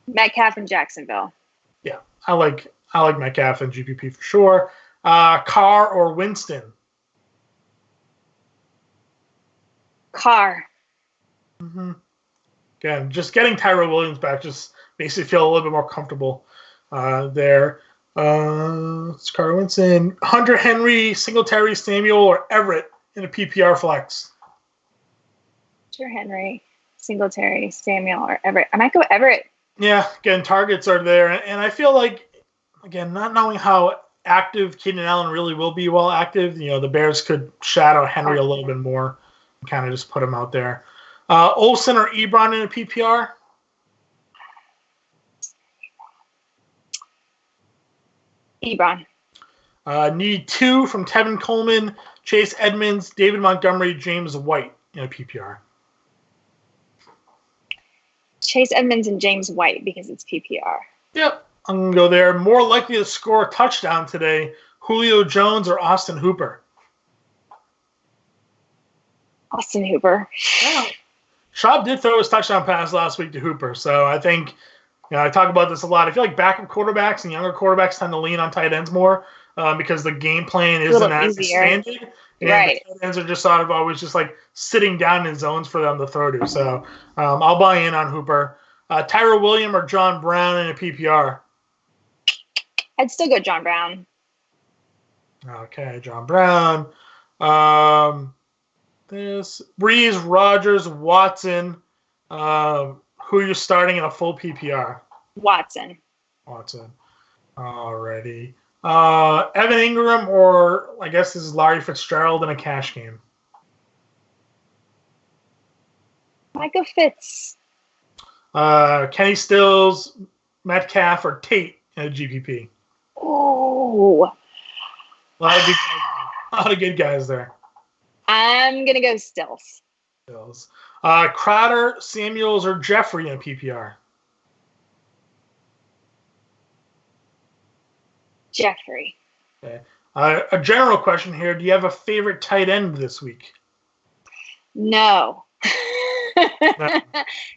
Metcalf in Jacksonville. Yeah, I like Metcalf in GPP for sure. Carr or Winston? Carr. Mm-hmm. Again, just getting Tyrell Williams back just makes you feel a little bit more comfortable there. Carter Winston, Hunter Henry, Singletary, Samuel, or Everett in a PPR flex. Hunter Henry, Singletary, Samuel, or Everett. I might go Everett. Yeah, again, targets are there. And I feel like, again, not knowing how active Keenan Allen really will be while active, the Bears could shadow Henry a little bit more and kind of just put him out there. Olsen or Ebron in a PPR? Ebron. Need 2 from Tevin Coleman, Chase Edmunds, David Montgomery, James White in a PPR. Chase Edmunds and James White because it's PPR. Yep, I'm going to go there. More likely to score a touchdown today, Julio Jones or Austin Hooper? Austin Hooper. Yeah. Schaub did throw his touchdown pass last week to Hooper, so I think I talk about this a lot. I feel like backup quarterbacks and younger quarterbacks tend to lean on tight ends more because the game plan isn't as expanded. And right. The tight ends are just sort of always just like sitting down in zones for them to throw to. So I'll buy in on Hooper. Tyrell Williams or John Brown in a PPR? I'd still go John Brown. Okay, John Brown. Brees, Rodgers, Watson. Who you're starting in a full PPR? Watson. Alrighty. Evan Ingram or I guess this is Larry Fitzgerald in a cash game. Michael Fitz. Kenny Stills, Metcalf, or Tate in a GPP. Oh. A lot of good guys there. I'm going to go Stills. Crowder, Samuels, or Jeffrey in PPR? Jeffrey. Okay. A general question here. Do you have a favorite tight end this week? No.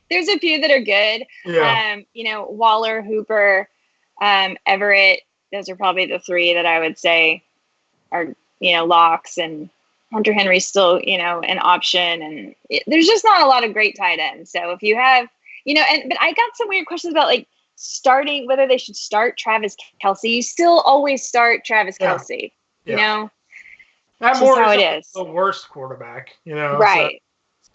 There's a few that are good. Yeah. Waller, Hooper, Everett. Those are probably the 3 that I would say are, locks, and Hunter Henry's still, an option, and there's just not a lot of great tight ends. So if you have, but I got some weird questions about like starting, whether they should start Travis Kelce. You still always start Travis Kelce, That more how it is. The worst quarterback, Right.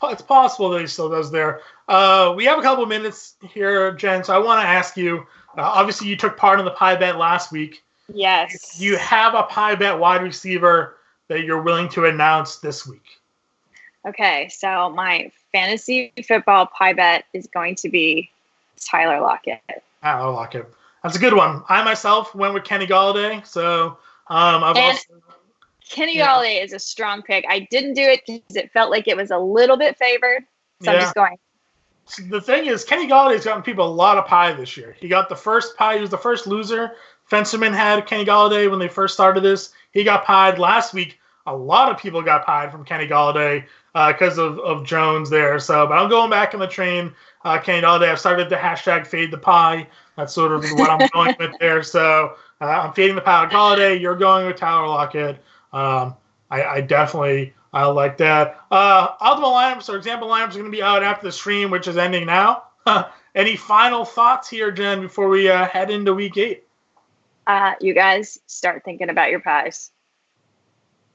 So it's possible that he still does there. We have a couple of minutes here, Jen, so I want to ask you, obviously you took part in the pie bet last week. Yes. Do you have a pie bet wide receiver that you're willing to announce this week? Okay, so my fantasy football pie bet is going to be Tyler Lockett. Tyler Lockett. That's a good one. I myself went with Kenny Golladay, so Kenny Golladay is a strong pick. I didn't do it because it felt like it was a little bit favored, so I'm just going. The thing is, Kenny Galladay's gotten people a lot of pie this year. He got the first pie. He was the first loser. Fencerman had Kenny Golladay when they first started this. He got pied last week. A lot of people got pied from Kenny Golladay because of Jones there. So, but I'm going back on the train. Kenny Golladay. I've started the hashtag fade the pie. That's sort of what I'm going with there. So I'm fading the pie with Golladay. You're going with Tyler Lockett. I definitely like that. Ultimate lineups or example lineups are going to be out after the stream, which is ending now. Any final thoughts here, Jen, before we head into week 8? You guys start thinking about your pies.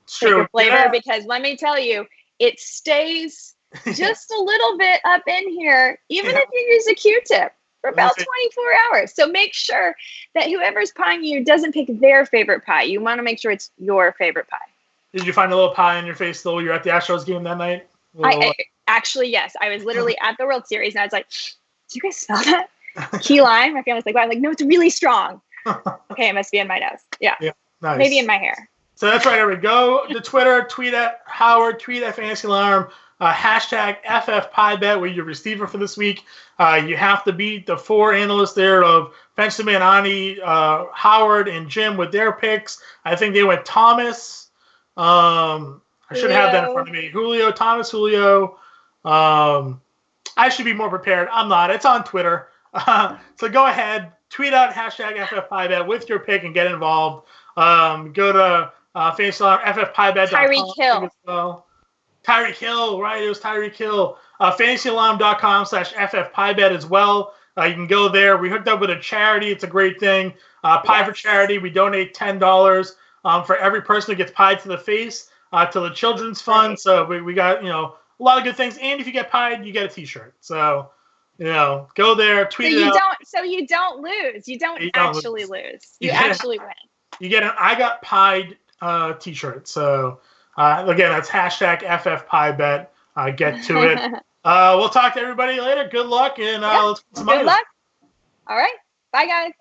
It's true. Your flavor, because let me tell you, it stays just a little bit up in here, even if you use a Q-tip for about 24 hours. So make sure that whoever's pieing you doesn't pick their favorite pie. You want to make sure it's your favorite pie. Did you find a little pie in your face though? You're at the Astros game that night? Actually, yes. I was literally at the World Series and I was like, do you guys smell that? Key lime? My family's like, wow. I'm like, no, it's really strong. Okay, it must be in my nose. Yeah. Nice. Maybe in my hair. So that's right. Everybody go to Twitter, tweet at Howard, tweet at Fantasy Alarm, hashtag FFPieBet with your receiver for this week. You have to beat the 4 analysts there of Fensterman, Ani, Howard, and Jim with their picks. I think they went Thomas. I should have that in front of me. Thomas Julio. I should be more prepared. I'm not. It's on Twitter. So go ahead, tweet out hashtag FFPieBet with your pick and get involved. Go to Fantasy Alarm, FFPieBet.com. Tyreek Hill. Well. Tyreek Hill, right? It was Tyreek Hill. FantasyAlarm.com/FFPieBet as well. You can go there. We hooked up with a charity. It's a great thing. Pie for Charity. We donate $10 for every person who gets pied to the face to the Children's Fund. Right. So we got, a lot of good things. And if you get pied, you get a T-shirt. So, go there, tweet it out. So you don't lose. You don't actually lose. You actually win. You get an I Got Pied T-shirt. So, again, that's hashtag FFPieBet. Get to it. We'll talk to everybody later. Good luck, and let's get some money. Good luck. All right. Bye, guys.